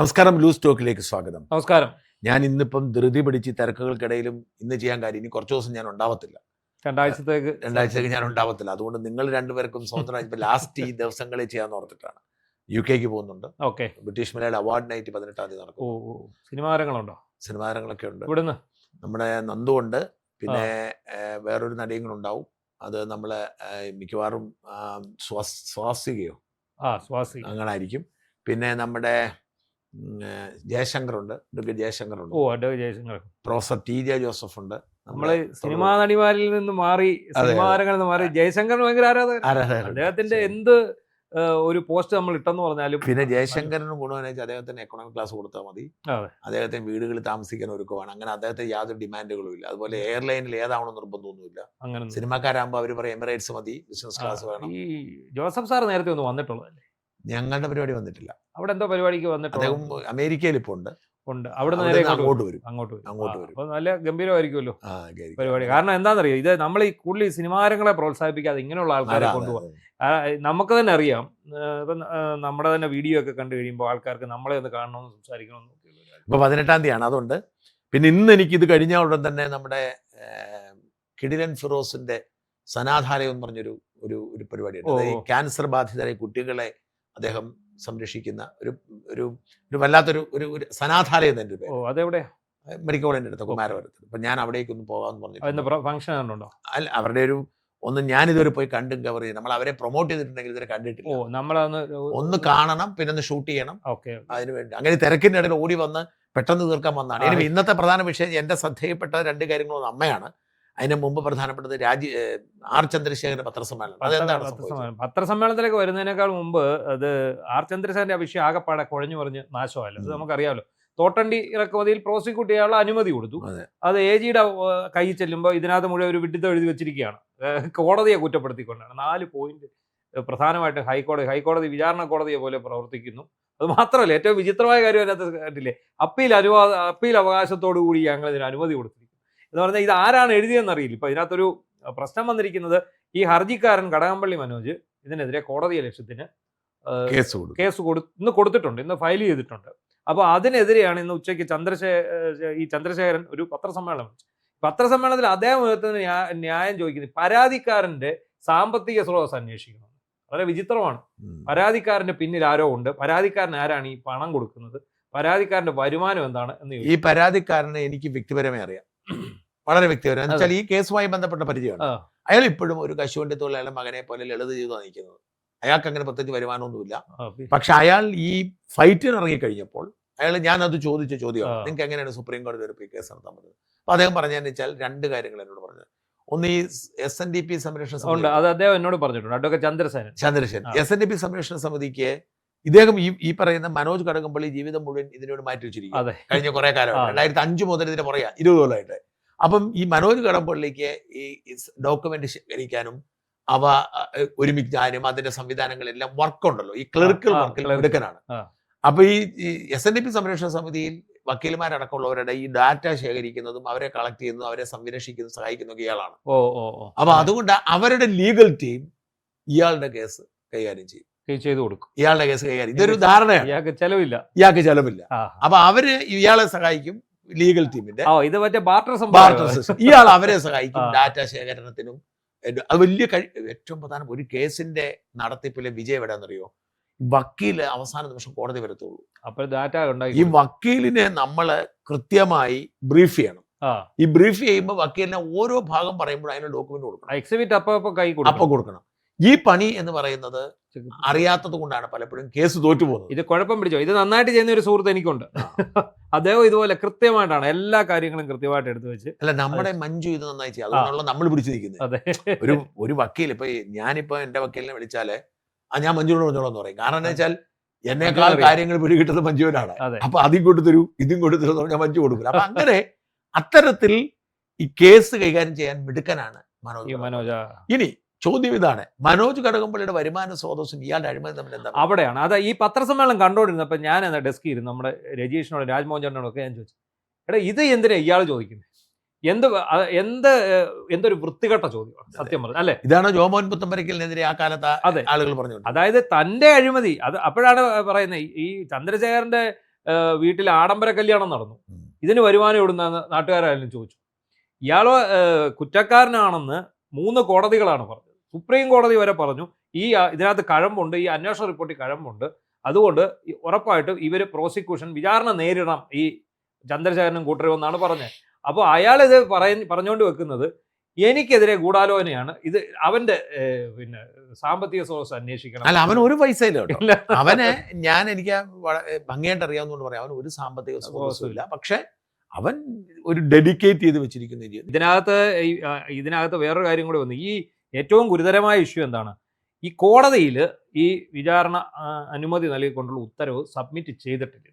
നമസ്കാരം, ലൂസ് ടോക്കിലേക്ക് സ്വാഗതം. നമസ്കാരം. ഞാൻ ഇന്നിപ്പം ധൃതി പിടിച്ച് തിരക്കുകൾക്കിടയിലും ഇന്ന് ചെയ്യാൻ കാര്യം ഇനി കുറച്ച് ദിവസം ഞാൻ ഉണ്ടാവത്തില്ല. രണ്ടാഴ്ചത്തേക്ക് ഞാൻ ഉണ്ടാവത്തില്ല. അതുകൊണ്ട് നിങ്ങൾ രണ്ടുപേർക്കും സ്വന്തം ഇപ്പൊ ലാസ്റ്റ് ഈ ദിവസങ്ങളിൽ ചെയ്യാന്ന് ഓർത്തിട്ടാണ്. UK പോകുന്നുണ്ട്. ബ്രിട്ടീഷ് മലയാള അവാർഡ് നൈറ്റ് 18-ാം തീയതി നടക്കും. സിനിമാരങ്ങളുണ്ടോ? സിനിമാരങ്ങളൊക്കെ ഉണ്ട്. ഇവിടുന്ന് നമ്മുടെ നന്ദു ഉണ്ട്, പിന്നെ വേറൊരു നടിയും കൂടെ ഉണ്ടാവും. അത് നമ്മളെ മിക്കവാറും സ്വാസികയോ അങ്ങനെ ആയിരിക്കും. പിന്നെ നമ്മുടെ ജയശങ്കറുണ്ട്, ജയശങ്കറുണ്ട്. പ്രൊഫസർ TJ ജോസഫ് ഉണ്ട്. നമ്മള് സിനിമാ നടിമാരിൽ നിന്ന് മാറി സിനിമാരങ്ങളിൽ നിന്ന് മാറി ജയശങ്കറിന് ഭയങ്കര ആരാധകർ. അദ്ദേഹത്തിന്റെ എന്ത് ഒരു പോസ്റ്റ് നമ്മൾ ഇട്ടെന്ന് പറഞ്ഞാലും പിന്നെ ജയശങ്കറിന് ഗുണമെന്ന് വെച്ചാൽ അദ്ദേഹത്തിന് എക്കണോമിക് ക്ലാസ് കൊടുത്താൽ മതി. അദ്ദേഹത്തിന് വീടുകളിൽ താമസിക്കാൻ ഒരുക്കുവാണ്. അങ്ങനെ അദ്ദേഹത്തിന് യാതൊരു ഡിമാൻഡുകളും ഇല്ല. അതുപോലെ എയർലൈനിൽ ഏതാവണം നിർബന്ധമൊന്നുമില്ല. അങ്ങനെ സിനിമാക്കാരാകുമ്പോൾ അവർ പറയും എമിറേറ്റ്സ് മതി, ബിസിനസ് ക്ലാസ് വേണം. ഈ ജോസഫ് സാർ നേരത്തെ ഒന്ന് വന്നിട്ടുള്ളതല്ലേ? ഞങ്ങളുടെ പരിപാടി വന്നിട്ടില്ല. അവിടെ എന്തോ പരിപാടിക്ക് വന്നിട്ട് അദ്ദേഹം അമേരിക്കയിൽ ഇപ്പോൾ ഉണ്ട്. അവിടെ നേരെ അങ്ങോട്ട് വരും. അപ്പൊ നല്ല ഗംഭീരമായിരിക്കുമല്ലോ പരിപാടി. കാരണം എന്താണെന്നറിയോ, ഇത് നമ്മൾ ഈ കൂടുതൽ സിനിമാരങ്ങളെ പ്രോത്സാഹിപ്പിക്കാതെ ഇങ്ങനെയുള്ള ആൾക്കാരെ കൊണ്ടുപോകാം. നമുക്ക് തന്നെ അറിയാം, ഇപ്പം നമ്മുടെ തന്നെ വീഡിയോ ഒക്കെ കണ്ടു കഴിയുമ്പോൾ ആൾക്കാർക്ക് നമ്മളെ ഒന്ന് കാണണമെന്ന് സംസാരിക്കണമെന്ന്. ഇപ്പൊ 18-ാം തീയതിയാണ്. അതുകൊണ്ട് പിന്നെ ഇന്ന് എനിക്കിത് കഴിഞ്ഞ ഉടൻ തന്നെ നമ്മുടെ കിടിലൻ ഫിറോസിന്റെ സനാഥാലയം എന്ന് പറഞ്ഞൊരു ഒരു പരിപാടിയുണ്ട്. ഈ ക്യാൻസർ ബാധിതരായ കുട്ടികളെ അദ്ദേഹം സംരക്ഷിക്കുന്ന ഒരു വല്ലാത്തൊരു ഒരു സനാഥാലയം തന്നെ പേര്. അതെവിടെ? മെഡിക്കൽ കോളേജിന്റെ അടുത്ത്, കുമാരപുരത്ത്. അപ്പൊ ഞാൻ അവിടേക്ക് ഒന്ന് പോകാമെന്ന് പറഞ്ഞു. ഫംഗ്ഷൻ ഉണ്ടോ? അല്ല, അവരുടെ ഞാനിതുവരെ പോയി കണ്ടും കവർ ചെയ്യും. നമ്മൾ അവരെ പ്രൊമോട്ട് ചെയ്തിട്ടുണ്ടെങ്കിൽ ഇതുവരെ കണ്ടിട്ടില്ല. ഒന്ന് കാണണം, പിന്നെ ഒന്ന് ഷൂട്ട് ചെയ്യണം. അതിനുവേണ്ടി അങ്ങനെ തിരക്കിന്റെ ഇടയിൽ ഓടി വന്ന് പെട്ടെന്ന് തീർക്കാൻ വന്നതാണ്. ഇനി ഇന്നത്തെ പ്രധാന വിഷയം എന്റെ ശ്രദ്ധയിൽപ്പെട്ട രണ്ട് കാര്യങ്ങളൊന്നും അമ്മയാണ്. അതിന് മുമ്പ് പ്രധാനപ്പെട്ടത് ആർ ചന്ദ്രശേഖരന്റെ പത്രസമ്മേളനം. അതെന്താണ് പത്രസമ്മേളനത്തിലേക്ക് വരുന്നതിനേക്കാൾ മുമ്പ് അത് ആർ ചന്ദ്രശേഖരന്റെ വിഷയം ആകെപ്പാടെ കുഴഞ്ഞു പറഞ്ഞ് നാശമല്ലോ. അത് നമുക്കറിയാമല്ലോ. തോട്ടണ്ടി ഇറക്കുമതിയിൽ പ്രോസിക്യൂട്ട് ചെയ്യാനുള്ള അനുമതി കൊടുത്തു. അത് AGയുടെ കയ്യിൽ ചെല്ലുമ്പോൾ ഇതിനകത്ത് മുഴുവൻ ഒരു വിഡിത്തം എഴുതി വെച്ചിരിക്കുകയാണ്, കോടതിയെ കുറ്റപ്പെടുത്തിക്കൊണ്ടാണ്. 4 പോയിന്റ് പ്രധാനമായിട്ട് ഹൈക്കോടതി വിചാരണ കോടതിയെ പോലെ പ്രവർത്തിക്കുന്നു. അത് മാത്രമല്ല, ഏറ്റവും വിചിത്രമായ കാര്യം അതിനകത്ത് കണ്ടില്ലേ, അപ്പീൽ അവകാശത്തോടു കൂടി ഞങ്ങൾ ഇതിന് അനുമതി കൊടുത്തിരിക്കുന്നു എന്ന് പറഞ്ഞാൽ ഇത് ആരാണ് എഴുതിയെന്നറിയില്ല. ഇപ്പൊ ഇതിനകത്തൊരു പ്രശ്നം വന്നിരിക്കുന്നത്, ഈ ഹർജിക്കാരൻ കടകംപള്ളി മനോജ് ഇതിനെതിരെ കോടതിയെ ലക്ഷ്യത്തിന് കേസ് ഇന്ന് കൊടുത്തിട്ടുണ്ട്, ഇന്ന് ഫയൽ ചെയ്തിട്ടുണ്ട്. അപ്പോൾ അതിനെതിരെയാണ് ഇന്ന് ഉച്ചയ്ക്ക് ചന്ദ്രശേഖരൻ ഒരു പത്രസമ്മേളനം വെച്ചു. പത്രസമ്മേളനത്തിൽ അദ്ദേഹം ന്യായം ചോദിക്കുന്നത് പരാതിക്കാരന്റെ സാമ്പത്തിക സ്രോതസ് അന്വേഷിക്കണം. വളരെ വിചിത്രമാണ്. പരാതിക്കാരന്റെ പിന്നിൽ ആരോ ഉണ്ട്, പരാതിക്കാരൻ ആരാണ് ഈ പണം കൊടുക്കുന്നത്, പരാതിക്കാരന്റെ വരുമാനം എന്താണ് എന്ന്. ഈ പരാതിക്കാരനെ എനിക്ക് വ്യക്തിപരമായി അറിയാം, വളരെ വ്യക്തിപരം. എന്ന് വെച്ചാൽ ഈ കേസുമായി ബന്ധപ്പെട്ട പരിചയമാണ്. അയാൾ ഇപ്പോഴും ഒരു കശുവണ്ടി തൊഴിലാളിയുടെ മകനെ പോലെ ലളിത ജീവിതം നയിക്കുന്നത്. അയാൾക്ക് അങ്ങനെ പ്രത്യേകിച്ച് വരുമാനമൊന്നുമില്ല. പക്ഷെ അയാൾ ഈ ഫൈറ്റിന് ഇറങ്ങിക്കഴിഞ്ഞപ്പോൾ ഞാനത് ചോദിച്ച ചോദ്യമാണ്, നിങ്ങൾക്ക് എങ്ങനെയാണ് സുപ്രീം കോടതി ഒരു കേസ് നടത്താൻ പറ്റുന്നത്? അപ്പൊ അദ്ദേഹം പറഞ്ഞതെന്ന് വെച്ചാൽ 2 കാര്യങ്ങൾ എന്നോട് പറഞ്ഞത്. ഒന്ന്, ഈ SNDP സംരക്ഷണ സമിതി, അത് അദ്ദേഹം എന്നോട് പറഞ്ഞിട്ടുണ്ട്, അഡ്വക്കേറ്റ് ചന്ദ്രസേനൻ. SNDP സംരക്ഷണ സമിതിക്ക് ഇദ്ദേഹം ഈ പറയുന്ന മനോജ് കടകംപള്ളി ജീവിതം മുഴുവൻ ഇതിനോട് മാറ്റി വെച്ചിരിക്കും. കഴിഞ്ഞ കുറെ കാലം 2005 മുതൽ ഇതിന് പറയാ 20 കൊല്ലമായിട്ട്. അപ്പം ഈ മനോജ് കടകംപള്ളിക്ക് ഈ ഡോക്യുമെന്റ് ശേഖരിക്കാനും അവ ഒരുമിക്കാനും അതിന്റെ സംവിധാനങ്ങളെല്ലാം വർക്കുണ്ടല്ലോ, ഈ ക്ലർക്കൽ വർക്കിൽ എടുക്കാനാണ്. അപ്പൊ ഈ SNDP സംരക്ഷണ സമിതിയിൽ വക്കീൽമാരടക്കമുള്ളവരുടെ ഈ ഡാറ്റ ശേഖരിക്കുന്നതും അവരെ കളക്ട് ചെയ്യുന്നതും അവരെ സംരക്ഷിക്കുന്നതും സഹായിക്കുന്നതും ഇയാളാണ്. അപ്പൊ അതുകൊണ്ട് അവരുടെ ലീഗൽ ടീം ഇയാളുടെ കേസ് കൈകാര്യം ചെയ്തു കൊടുക്കും. ഇയാളുടെ കേസ് കൈകാര്യം, ഇതൊരു ധാരണയാണ്. ഇയാൾക്ക് ചെലവില്ല. അപ്പൊ അവര് ഇയാളെ സഹായിക്കും, ലീഗൽ ടീമിന്റെ ഇയാൾ അവരെ സഹായിക്കും ഡാറ്റ ശേഖരണത്തിനും. അത് വലിയ ഏറ്റവും പ്രധാനം ഒരു കേസിന്റെ നടത്തിപ്പിലെ വിജയം എവിടെയാണെന്നറിയോ? വക്കീല് അവസാന നിമിഷം കോടതി വരത്തുള്ളൂ. ഈ വക്കീലിനെ നമ്മള് കൃത്യമായി ബ്രീഫ് ചെയ്യണം. ഈ ബ്രീഫ് ചെയ്യുമ്പോൾ വക്കീലിനെ ഓരോ ഭാഗം പറയുമ്പോൾ അതിന് ഡോക്യുമെന്റ് കൊടുക്കണം, എക്സിബിറ്റ് അപ്പൊ കൊടുക്കണം. ഈ പണി എന്ന് പറയുന്നത് അറിയാത്തത് കൊണ്ടാണ് പലപ്പോഴും കേസ് തോറ്റുപോകുന്നത്. ഇത് കുഴപ്പം പിടിച്ചോ? ഇത് നന്നായിട്ട് ചെയ്യുന്ന ഒരു സുഹൃത്ത് എനിക്കുണ്ട്. അദ്ദേഹം ഇതുപോലെ കൃത്യമായിട്ടാണ് എല്ലാ കാര്യങ്ങളും കൃത്യമായിട്ട് എടുത്തു വെച്ച്. അല്ല, നമ്മുടെ മഞ്ജു ഇത് നന്നായി ചെയ്യും, അതുകൊണ്ടുള്ള നമ്മൾ പിടിച്ചു നിൽക്കുന്നത്. ഒരു വക്കീൽ, ഇപ്പൊ ഞാനിപ്പോ എന്റെ വക്കീലിനെ വിളിച്ചാല് ഞാൻ മഞ്ജുവിനോട് പറഞ്ഞോളാം എന്ന് പറയും. കാരണം എന്താ വെച്ചാൽ എന്നേക്കാൾ കാര്യങ്ങൾ പിടികിട്ടുന്നത് മഞ്ജുവിനാണ്. അപ്പൊ അതും കൊടുത്തരൂ ഇതും കൊടുത്തരൂ ഞാൻ മഞ്ജു കൊടുക്കില്ല. അപ്പൊ അങ്ങനെ അത്തരത്തിൽ ഈ കേസ് കൈകാര്യം ചെയ്യാൻ മിടുക്കനാണ് മനോജ്. ഇനി ചോദ്യം ഇതാണ്, മനോജ് കടകംപള്ളിയുടെ വരുമാന സ്രോതസ്സും ഇയാളുടെ അഴിമതി തമ്മിൽ എന്താ? അവിടെയാണ്. അത് ഈ പത്രസമ്മേളനം കണ്ടോണ്ടിരുന്നപ്പോൾ ഞാൻ ഡെസ്കിൽ ഇരുന്ന് നമ്മുടെ രജീഷിനോട് രാജ്മോഹൻ ചേട്ടനോടൊക്കെ ഞാൻ ചോദിച്ചു, എടാ ഇത് എന്തിനാ ഇയാൾ ചോദിക്കുന്നത്? എന്തൊരു വൃത്തികെട്ട ചോദ്യമാണ് സത്യം പറഞ്ഞത്, അല്ലെ? ഇതാണ് ജോമോഹൻ പുത്തമ്പരക്കലിനെതിരെ ആ കാലത്ത് ആളുകൾ പറഞ്ഞു. അതായത് തന്റെ അഴിമതി, അത് അപ്പോഴാണ് പറയുന്നത് ഈ ചന്ദ്രശേഖരന്റെ വീട്ടിൽ ആഡംബര കല്യാണം നടന്നു, ഇതിന് വരുമാനം എവിടുന്നാന്ന് നാട്ടുകാരായാലും ചോദിച്ചു. ഇയാൾ കുറ്റക്കാരനാണെന്ന് 3 കോടതികളാണ് പറഞ്ഞത്. സുപ്രീം കോടതി വരെ പറഞ്ഞു ഇതിനകത്ത് കഴമ്പുണ്ട്, ഈ അന്വേഷണ റിപ്പോർട്ടിൽ കഴമ്പുണ്ട്, അതുകൊണ്ട് ഉറപ്പായിട്ടും ഇവർ പ്രോസിക്യൂഷൻ വിചാരണ നേരിടണം ഈ ചന്ദ്രശേഖരനും കൂട്ടരും എന്നാണ് പറഞ്ഞത്. അപ്പോൾ അയാൾ ഇത് പറഞ്ഞുകൊണ്ട് വെക്കുന്നത് എനിക്കെതിരെ ഗൂഢാലോചനയാണ്, ഇത് അവന്റെ പിന്നെ സാമ്പത്തിക സ്രോതസ് അന്വേഷിക്കണം. അല്ല, അവൻ ഒരു പൈസ ഇല്ല. അവന് എനിക്ക് ഭംഗിയായിട്ട് അറിയാവുന്നതുകൊണ്ട് പറയാം, അവന് ഒരു സാമ്പത്തിക സ്രോതസ്സും ഇല്ല. പക്ഷെ അവൻ ഒരു ഡെഡിക്കേറ്റ് ചെയ്ത് വെച്ചിരിക്കുന്ന ഇതിനകത്ത് വേറൊരു കാര്യം കൂടി വന്നു. ഈ ഏറ്റവും ഗുരുതരമായ ഇഷ്യൂ എന്താണ്? ഈ കോടതിയിൽ ഈ വിചാരണ അനുമതി നൽകിക്കൊണ്ടുള്ള ഉത്തരവ് സബ്മിറ്റ് ചെയ്തിട്ടില്ല.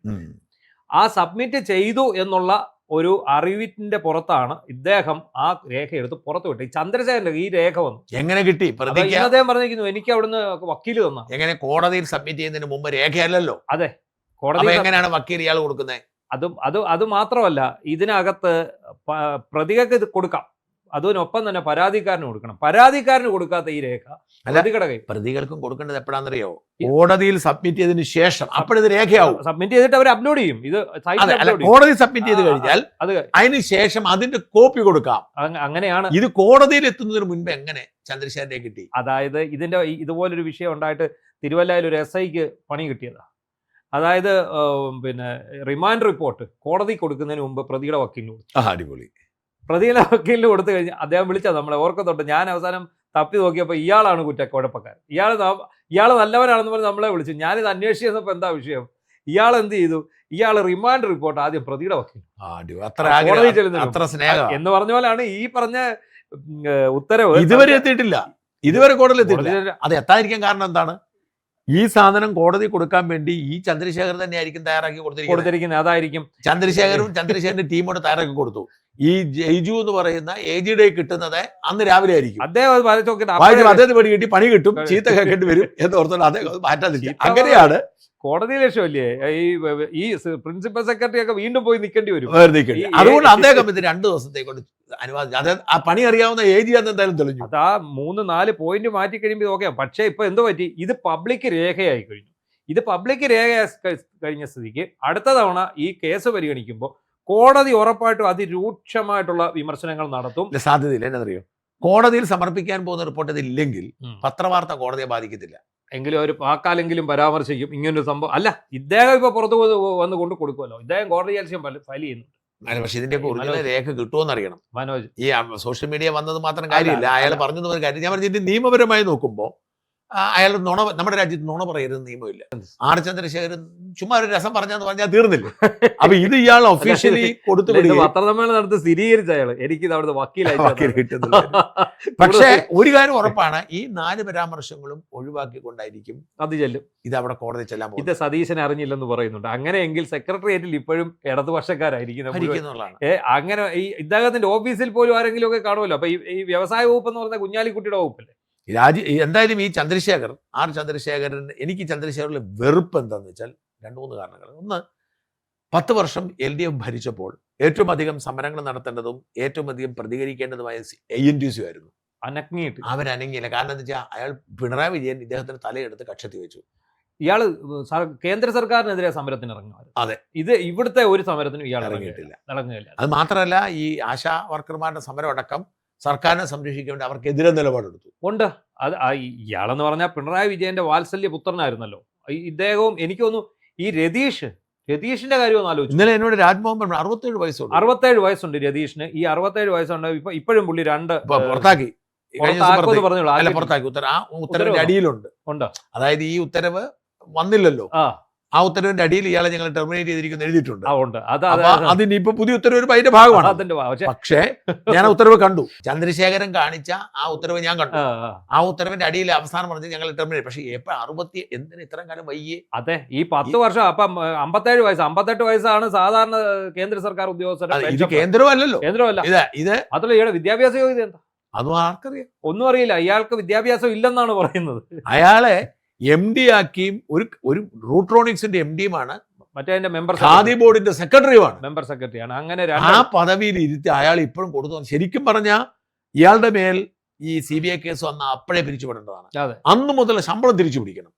ആ സബ്മിറ്റ് ചെയ്തു എന്നുള്ള ഒരു അറിവിന്റെ പുറത്താണ് ഇദ്ദേഹം ആ രേഖ എടുത്ത് പുറത്തു വിട്ടു. ഈ ചന്ദ്രശേഖരന്റെ ഈ രേഖ വന്നു. എങ്ങനെ കിട്ടി? അദ്ദേഹം പറഞ്ഞിരിക്കുന്നു എനിക്ക് അവിടുന്ന് വക്കീല് തന്ന. എങ്ങനെ? കോടതിയിൽ സബ്മിറ്റ് ചെയ്യുന്നതിന് മുമ്പ് രേഖയല്ലല്ലോ. അതെ, കോടതി എങ്ങനെയാണ് വക്കീൽ ഇയാൾ കൊടുക്കുന്നത്? അത് മാത്രമല്ല, ഇതിനകത്ത് പ്രതികൾക്ക് ഇത് കൊടുക്കാം, അതിനൊപ്പം തന്നെ പരാതിക്കാരന് കൊടുക്കണം. പരാതിക്കാരന് കൊടുക്കാത്ത ഈ രേഖ പ്രതികൾക്കും കൊടുക്കേണ്ടത് എപ്പോഴാണെന്നറിയോ? കോടതിയിൽ സബ്മിറ്റ് ചെയ്തതിന് ശേഷം. അപ്പോഴിത് രേഖയാവും. സബ്മിറ്റ് ചെയ്തിട്ട് അവർ അപ്ലോഡ് ചെയ്യും. ഇത് കോടതി സബ്മിറ്റ് ചെയ്ത് കഴിഞ്ഞാൽ അതിന് ശേഷം അതിന്റെ കോപ്പി കൊടുക്കാം. അങ്ങനെയാണ്. ഇത് കോടതിയിൽ എത്തുന്നതിന് മുൻപ് എങ്ങനെ ചന്ദ്രശേഖരനെ കിട്ടി? അതായത് ഇതുപോലൊരു വിഷയം ഉണ്ടായിട്ട് തിരുവല്ലയിൽ ഒരു SIക്ക് പണി കിട്ടിയതാ. അതായത് പിന്നെ റിമാൻഡ് റിപ്പോർട്ട് കോടതി കൊടുക്കുന്നതിന് മുമ്പ് പ്രതിയുടെ വക്കീലിന് കൊടുത്തു. അടിപൊളി. പ്രതിയുടെ വക്കീലിന് കൊടുത്തു കഴിഞ്ഞ് അദ്ദേഹം വിളിച്ചത് നമ്മളെ ഓർക്കത്തോട്ട്. ഞാൻ അവസാനം തപ്പി നോക്കിയപ്പോൾ ഇയാളാണ് കുഴപ്പക്കാരൻ, ഇയാൾ നല്ലവനാണെന്ന് പറഞ്ഞ് നമ്മളെ വിളിച്ചു. ഞാനിത് അന്വേഷിച്ച് ചെന്നപ്പോൾ എന്താ വിഷയം? ഇയാൾ എന്ത് ചെയ്തു? ഇയാൾ റിമാൻഡ് റിപ്പോർട്ട് ആദ്യം പ്രതിയുടെ വക്കീൽ എന്ന് പറഞ്ഞ പോലെയാണ് ഈ പറഞ്ഞ ഉത്തരവ് ഇതുവരെ എത്തിയിട്ടില്ല. ഇതുവരെ കോടതിയിൽ എത്തിയിട്ടില്ല. അത് എത്താതിരിക്കാൻ കാരണം എന്താണ്? ഈ സാധനം കോടതി കൊടുക്കാൻ വേണ്ടി ഈ ചന്ദ്രശേഖർ തന്നെ ആയിരിക്കും തയ്യാറാക്കി കൊടുത്തിരിക്കുന്നത്. അതായിരിക്കും ചന്ദ്രശേഖരന്റെ ടീമോട് തയ്യാറാക്കി കൊടുത്തു. ഈ ജയ്ജു എന്ന് പറയുന്ന AGയുടെ കിട്ടുന്നത് അന്ന് രാവിലെ ആയിരിക്കും. അദ്ദേഹം പണി കിട്ടി, പണി കിട്ടും, ചീത്ത കേൾക്കേണ്ടി വരും എന്ന് ഓർത്തോണ്ട് അദ്ദേഹം മാറ്റാതിരിക്കും. അങ്ങനെയാണ് കോടതി ലക്ഷ്യമല്ലേ ഈ പ്രിൻസിപ്പൽ സെക്രട്ടറി ഒക്കെ വീണ്ടും പോയി നിൽക്കേണ്ടി വരും. അതുകൊണ്ട് അദ്ദേഹം ഇത് 2 ദിവസത്തേക്കൊണ്ട് അനുവാദിച്ചു. അത് ആ പണി അറിയാവുന്ന AG അന്ന് എന്തായാലും തെളിഞ്ഞു. അത് ആ 3-4 പോയിന്റ് മാറ്റി കഴിയുമ്പോൾ ഓക്കെ. പക്ഷേ ഇപ്പൊ എന്തോ പറ്റി? ഇത് പബ്ലിക് രേഖയായി കഴിഞ്ഞു. ഇത് പബ്ലിക് രേഖയായി കഴിഞ്ഞ സ്ഥിതിക്ക് അടുത്ത തവണ ഈ കേസ് പരിഗണിക്കുമ്പോൾ കോടതി ഉറപ്പായിട്ടും അതിരൂക്ഷമായിട്ടുള്ള വിമർശനങ്ങൾ നടത്തും. സാധ്യതയില്ല. എന്നറിയോ? കോടതിയിൽ സമർപ്പിക്കാൻ പോകുന്ന റിപ്പോർട്ട് ഇതില്ലെങ്കിൽ പത്രവാർത്ത കോടതിയെ ബാധിക്കത്തില്ല. എങ്കിലും ഒരു വാക്കാലെങ്കിലും പരാമർശിക്കും ഇങ്ങനൊരു സംഭവം. അല്ല, ഇദ്ദേഹം ഇപ്പൊ പുറത്തു വന്ന് കൊണ്ട് കൊടുക്കുമല്ലോ, ഇദ്ദേഹം കോടതി ജാസ്യം ഫയൽ ചെയ്യുന്നുണ്ട്. പക്ഷെ ഇതിന്റെ ഒറിജിനൽ രേഖ കിട്ടുമോന്ന് അറിയണം. മനോജ്, ഈ സോഷ്യൽ മീഡിയ വന്നത് മാത്രം കാര്യമില്ല. അയാൾ പറഞ്ഞത് ഒരു കാര്യം ഞാൻ പറഞ്ഞിട്ട് നിയമപരമായി നോക്കുമ്പോൾ അയാൾ നമ്മുടെ രാജ്യത്ത് നുണ പറയരുത് നിയമമില്ല. R ചന്ദ്രശേഖരൻ ചുമ്മാ ഒരു രസം പറഞ്ഞാൽ തീർന്നില്ല. അപ്പൊ ഇത് ഇയാൾ ഒഫീഷ്യലി കൊടുത്തു പത്രസമ്മേളനം നടത്തി സ്ഥിരീകരിച്ച അയാള് എനിക്ക് അവിടുത്തെ വക്കീലായി കിട്ടുന്നത്. പക്ഷേ ഒരു കാര്യം ഉറപ്പാണ്, ഈ 4 പരാമർശങ്ങളും ഒഴിവാക്കിക്കൊണ്ടായിരിക്കും അത് ചെല്ലും. ഇത് അവിടെ കോടതി ചെല്ലാൻ പോകും. ഇത് സതീശനെ അറിഞ്ഞില്ലെന്ന് പറയുന്നുണ്ട്. അങ്ങനെയെങ്കിൽ സെക്രട്ടേറിയറ്റിൽ ഇപ്പോഴും ഇടതുപക്ഷക്കാരായിരിക്കും. അങ്ങനെ ഈ ഇദ്ദേഹത്തിന്റെ ഓഫീസിൽ പോലും ആരെങ്കിലും ഒക്കെ കാണുമല്ലോ. അപ്പൊ ഈ വ്യവസായ വകുപ്പ് എന്ന് പറഞ്ഞ കുഞ്ഞാലിക്കുട്ടിയുടെ വകുപ്പല്ലേ എന്തായാലും ഈ R ചന്ദ്രശേഖരൻ എനിക്ക് ചന്ദ്രശേഖരനിലെ വെറുപ്പ് എന്താണെന്ന് വെച്ചാൽ 2-3 കാരണങ്ങൾ. ഒന്ന്, 10 വർഷം LDF ഭരിച്ചപ്പോൾ ഏറ്റവും അധികം സമരങ്ങൾ നടത്തേണ്ടതും ഏറ്റവും അധികം പ്രതികരിക്കേണ്ടതുമായ ANTC ആയിരുന്നു. അവരനങ്ങിയില്ല. കാരണം എന്താ വെച്ചാൽ അയാൾ പിണറായി വിജയൻ ഇദ്ദേഹത്തിന് തലയെടുത്ത് കക്ഷത്തി വെച്ചു. ഇയാള് കേന്ദ്ര സർക്കാരിനെതിരെ സമരത്തിന് ഇറങ്ങുമായിരുന്നു. അതെ, ഇത് ഇവിടുത്തെ ഒരു സമരത്തിനും ഇയാൾ ഇറങ്ങിയിട്ടില്ല. അത് മാത്രമല്ല, ഈ ആശാ വർക്കർമാരുടെ സമരം അടക്കം സർക്കാരിനെ സംരക്ഷിക്കാൻ വേണ്ടി അവർക്കെതിരെ നിലപാടെടുത്തു. ഉണ്ട്. അത് ഇയാളെന്ന് പറഞ്ഞാൽ പിണറായി വിജയന്റെ വാത്സല്യ പുത്രനായിരുന്നല്ലോ ഇദ്ദേഹവും. എനിക്ക് തോന്നുന്നു ഈ രതീഷിന്റെ കാര്യം ഒന്ന് ആലോചിച്ചു. ഇന്നലെ എന്നോട് രാജ്മോഹൻ 67 വയസ്സുണ്ട്. 67 വയസ്സുണ്ട് രതീഷിന്. ഈ 67 വയസ്സുണ്ട്. ഇപ്പോഴും പുള്ളി 2 പുറത്താക്കി. പുറത്താക്കി. ഉത്തരവിന്റെ അടിയിലുണ്ട്. അതായത് ഈ ഉത്തരവ് വന്നില്ലല്ലോ, ആ ഉത്തരവിന്റെ അടിയിൽ ഇയാളെ ഞങ്ങൾ ടെർമിനേറ്റ് ചെയ്തിരിക്കുന്നു എഴുതിയിട്ടുണ്ട്. അതിന് ഇപ്പൊ പുതിയ ഉത്തരവ് അതിന്റെ ഭാഗമാണ്. പക്ഷേ ഞാൻ ഉത്തരവ് കണ്ടു. ചന്ദ്രശേഖരൻ കാണിച്ച ആ ഉത്തരവ് ഞാൻ കണ്ടു. ആ ഉത്തരവിന്റെ അടിയിൽ അവസാനം പറഞ്ഞ് ഞങ്ങൾ ടെർമിനേറ്റ്. പക്ഷെ എപ്പോ 60 എന്തിന് ഇത്രയും കാലം വയ്യേ? അതെ, ഈ 10 വർഷം. അപ്പം 57 വയസ്സ് 58 വയസ്സാണ് സാധാരണ കേന്ദ്ര സർക്കാർ ഉദ്യോഗസ്ഥരുടെ. ഇത് കേന്ദ്രമല്ലല്ലോ. ഇത് അതുള്ള ഇയാളുടെ വിദ്യാഭ്യാസ യോഗ്യത എന്താ? അതും ആർക്കറിയാം? ഒന്നും അറിയില്ല. ഇയാൾക്ക് വിദ്യാഭ്യാസം ഇല്ലെന്നാണ് പറയുന്നത്. അയാളെ MD ആക്കിയും ഒരു റൂട്രോണിക്സിന്റെ MDയുമാണ്, മറ്റേ ഖാദി ബോർഡിന്റെ സെക്രട്ടറിയുമാണ്, മെമ്പർ സെക്രട്ടറിയാണ്. അങ്ങനെ ആ പദവിയിൽ ഇരുത്തി അയാൾ ഇപ്പോഴും കൊടുത്തു. ശരിക്കും പറഞ്ഞാൽ ഇയാളുടെ മേൽ ഈ CBI കേസ് വന്ന അപ്പോഴേ പിരിച്ചുവിടേണ്ടതാണ്. അന്ന് മുതൽ ശമ്പളം തിരിച്ചു പിടിക്കണം.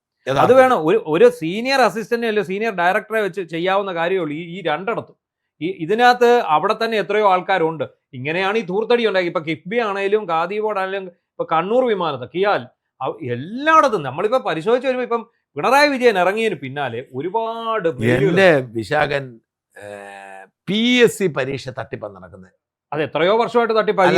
അത് വേണം. ഒരു സീനിയർ അസിസ്റ്റന്റ് അല്ലെ സീനിയർ ഡയറക്ടറെ വെച്ച് ചെയ്യാവുന്ന കാര്യമുള്ളൂ ഈ രണ്ടിടത്തും. ഇതിനകത്ത് അവിടെ തന്നെ എത്രയോ ആൾക്കാരുണ്ട്. ഇങ്ങനെയാണ് ഈ ധൂർത്തടി ഉണ്ടാക്കി. ഇപ്പൊ കിഫ്ബി ആണെങ്കിലും ഖാദി ബോർഡ് ആണെങ്കിലും ഇപ്പൊ കണ്ണൂർ വിമാനത്ത് കിയാൽ എല്ലായിടത്തും നമ്മളിപ്പോ പരിശോധിച്ച് വരുമ്പോ ഇപ്പം പിണറായി വിജയൻ ഇറങ്ങിയതിന് പിന്നാലെ ഒരുപാട് വിശാഖൻ PSC പരീക്ഷ തട്ടിപ്പാണ് നടക്കുന്നത്. അത് എത്രയോ വർഷമായിട്ട് തട്ടിപ്പാണ്.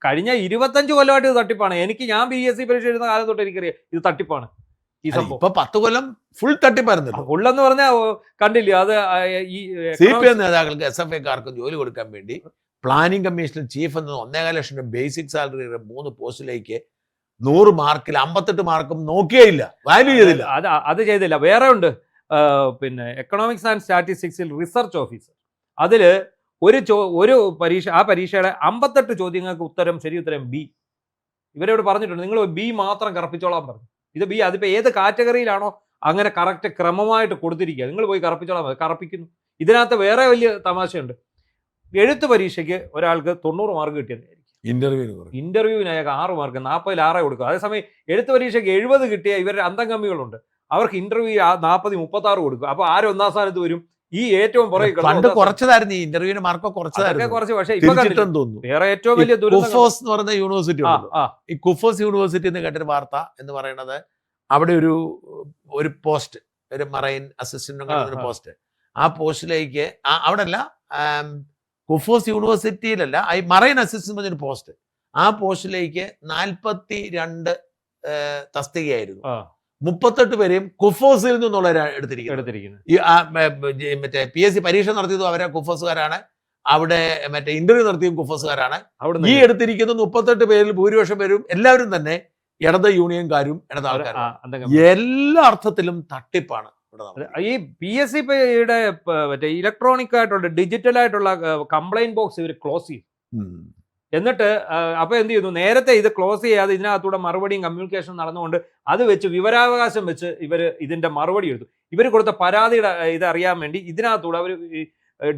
കഴിഞ്ഞ 25 കൊല്ലമായിട്ട് ഇത് തട്ടിപ്പാണ്. ഞാൻ PSC പരീക്ഷ എഴുതുന്ന കാലം തൊട്ട് എനിക്കറിയാം ഇത് തട്ടിപ്പാണ്. ഈ സംഭവം 10 കൊല്ലം ഫുൾ തട്ടിപ്പായിരുന്നു. ഫുള്ളെന്ന് പറഞ്ഞാൽ കണ്ടില്ല. അത് ഈ CPM നേതാക്കൾക്ക് SFIക്കാർക്കും ജോലി കൊടുക്കാൻ വേണ്ടി പ്ലാനിംഗ് കമ്മീഷനിൽ ചീഫ് എന്ന 1.25 ലക്ഷം രൂപ ബേസിക് സാലറി 3 പോസ്റ്റിലേക്ക് 100 മാർക്കിൽ 58 മാർക്കും നോക്കിയേയില്ല, വാല്യൂ ചെയ്തില്ല. അത് ചെയ്തില്ല. വേറെ ഉണ്ട്, പിന്നെ എക്കണോമിക്സ് ആൻഡ് സ്റ്റാറ്റിസ്റ്റിക്സിൽ റിസർച്ച് ഓഫീസർ. അതിൽ ഒരു പരീക്ഷ, ആ പരീക്ഷയുടെ 58 ചോദ്യങ്ങൾക്ക് ഉത്തരം ശരി ഉത്തരം B. ഇവരോട് പറഞ്ഞിട്ടുണ്ട് നിങ്ങൾ B മാത്രം കറപ്പിച്ചോളാൻ പറഞ്ഞു. ഇത് B, അതിപ്പോൾ ഏത് കാറ്റഗറിയിലാണോ അങ്ങനെ കറക്റ്റ് ക്രമമായിട്ട് കൊടുത്തിരിക്കുക, നിങ്ങൾ പോയി കറപ്പിച്ചോളാൻ മതി. കറപ്പിക്കുന്നു. ഇതിനകത്ത് വേറെ വലിയ തമാശയുണ്ട്. എഴുത്ത് പരീക്ഷയ്ക്ക് ഒരാൾക്ക് 90 മാർക്ക് കിട്ടിയതായിരിക്കും. ഇന്റർവ്യൂവിന് അയാൾക്ക് 6 മാർക്ക്, 40-ൽ 6 കൊടുക്കും. അതേസമയം എഴുത്ത് പരീക്ഷയ്ക്ക് 70 കിട്ടിയ ഇവരുടെ അന്തംഗമികളുണ്ട്, അവർക്ക് ഇന്റർവ്യൂ 40-36 കൊടുക്കും. അപ്പൊ ആര് 1-ാം സ്ഥാനത്ത് വരും? ഈ ഏറ്റവും കുറച്ചതായിരുന്നു ഈ ഇന്റർവ്യൂവിന് മാർക്ക് കുറച്ച്. പക്ഷേ വേറെ ഏറ്റവും വലിയ കുഫോസ് എന്ന് പറയുന്ന യൂണിവേഴ്സിറ്റി, ഈ കുഫോസ് യൂണിവേഴ്സിറ്റി എന്ന് കേട്ടൊരു വാർത്ത എന്ന് പറയുന്നത്, അവിടെ ഒരു പോസ്റ്റ്, ഒരു മറൈൻ അസിസ്റ്റന്റ് പോസ്റ്റ്, ആ പോസ്റ്റിലേക്ക് അവിടെ അല്ല, കുഫോസ് യൂണിവേഴ്സിറ്റിയിലല്ല, ഈ മറൈൻ അസിസ്റ്റന്റ് പറഞ്ഞൊരു പോസ്റ്റ്, ആ പോസ്റ്റിലേക്ക് 42 തസ്തികയായിരുന്നു. 38 പേരെയും കുഫോസിൽ നിന്നുള്ള എടുത്തിരിക്കുന്നത്. മറ്റേ PSC പരീക്ഷ നടത്തിയതും അവരെ കുഫോസുകാരാണ്, അവിടെ മറ്റേ ഇന്റർവ്യൂ നടത്തിയതും കുഫോസുകാരാണ്. ഈ എടുത്തിരിക്കുന്ന 38 പേരിൽ ഭൂരിപക്ഷം പേരും എല്ലാവരും തന്നെ ഇടത് യൂണിയൻകാരും ഇടത് ആൾക്കാരും. എല്ലാ അർത്ഥത്തിലും തട്ടിപ്പാണ്. ഈ PSC-യുടെ മറ്റേ ഇലക്ട്രോണിക് ആയിട്ടുള്ള ഡിജിറ്റൽ ആയിട്ടുള്ള കംപ്ലൈന്റ് ബോക്സ് ഇവർ ക്ലോസ് ചെയ്യും. എന്നിട്ട് അപ്പൊ എന്ത് ചെയ്യുന്നു, നേരത്തെ ഇത് ക്ലോസ് ചെയ്യാതെ ഇതിനകത്തൂടെ മറുപടിയും കമ്മ്യൂണിക്കേഷൻ നടന്നുകൊണ്ട് അത് വെച്ച് വിവരാവകാശം വെച്ച് ഇവർ ഇതിന്റെ മറുപടി എടുത്തു. ഇവർ കൊടുത്ത പരാതിയുടെ ഇത് അറിയാൻ വേണ്ടി ഇതിനകത്തൂടെ അവർ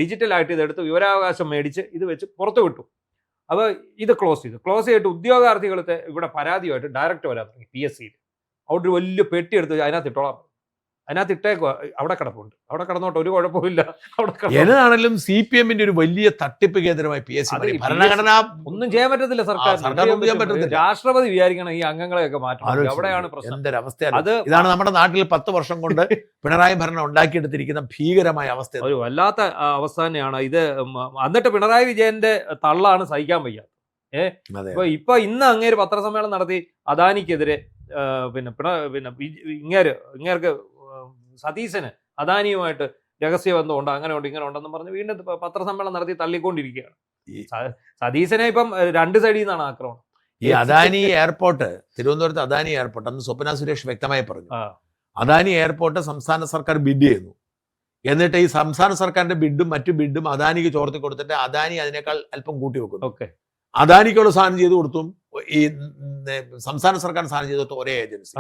ഡിജിറ്റലായിട്ട് ഇതെടുത്ത് വിവരാവകാശം മേടിച്ച് ഇത് വെച്ച് പുറത്തു വിട്ടു. അപ്പോൾ ഇത് ക്ലോസ് ചെയ്തിട്ട് ഉദ്യോഗാർത്ഥികളത്തെ ഇവിടെ പരാതിയുമായിട്ട് ഡയറക്റ്റ് വരാൻ തുടങ്ങി. PSC-യിൽ അവിടെ ഒരു വലിയ പെട്ടി എടുത്ത് അതിനകത്ത് ഇട്ടോളാം. അതിനകത്ത് ഇട്ടേക്കോ, അവിടെ കിടപ്പുണ്ട്, അവിടെ കിടന്നോട്ടെ, ഒരു കുഴപ്പമില്ല. ഏതാണെങ്കിലും CPM-ന്റെ ഒരു വലിയ തട്ടിപ്പ് കേന്ദ്രമായി PSC. ഭരണഘടന ഒന്നും ചെയ്യാൻ പറ്റത്തില്ല, സർക്കാർ രാഷ്ട്രപതി വിചാരിക്കണം ഈ അംഗങ്ങളെയൊക്കെ മാറ്റം. അവിടെയാണ് പ്രശ്നം. അത് ഇതാണ് നമ്മുടെ നാട്ടിൽ 10 വർഷം കൊണ്ട് പിണറായി ഭരണം ഉണ്ടാക്കിയെടുത്തിരിക്കുന്ന ഭീകരമായ അവസ്ഥ. ഒരു വല്ലാത്ത അവസ്ഥ തന്നെയാണ് ഇത്. എന്നിട്ട് പിണറായി വിജയന്റെ തള്ളാണ് സഹിക്കാൻ വയ്യ. ഇപ്പൊ ഇന്ന് അങ്ങേര് പത്രസമ്മേളനം നടത്തി അദാനിക്കെതിരെ, ഇങ്ങേർക്ക് സതീശന് അദാനിയുമായിട്ട് രഹസ്യബന്ധമുണ്ട്, അങ്ങനെ ഉണ്ട് ഇങ്ങനെ ഉണ്ടെന്ന് പറഞ്ഞ് വീണ്ടും പത്രസമ്മേളനം നടത്തി തള്ളിക്കൊണ്ടിരിക്കുകയാണ്. സതീശനെ ഇപ്പം 2 സൈഡിൽ നിന്നാണ് ആക്രമണം. ഈ അദാനി എയർപോർട്ട്, തിരുവനന്തപുരത്ത് അദാനി എയർപോർട്ട്, അന്ന് സ്വപ്ന സുരേഷ് വ്യക്തമായി പറഞ്ഞു, അദാനി എയർപോർട്ട് സംസ്ഥാന സർക്കാർ ബിഡ് ചെയ്യുന്നു. എന്നിട്ട് ഈ സംസ്ഥാന സർക്കാരിന്റെ ബിഡും മറ്റു ബിഡും അദാനിക്ക് ചോർത്തി കൊടുത്തിട്ട് അദാനി അതിനേക്കാൾ അല്പം കൂട്ടി വെക്കുന്നു. അദാനിക്കുള്ള സാധനം ചെയ്തു കൊടുത്തും ഈ സംസ്ഥാന സർക്കാർ സാധനം ചെയ്തു കൊടുത്ത ഒരേ ഏജൻസി.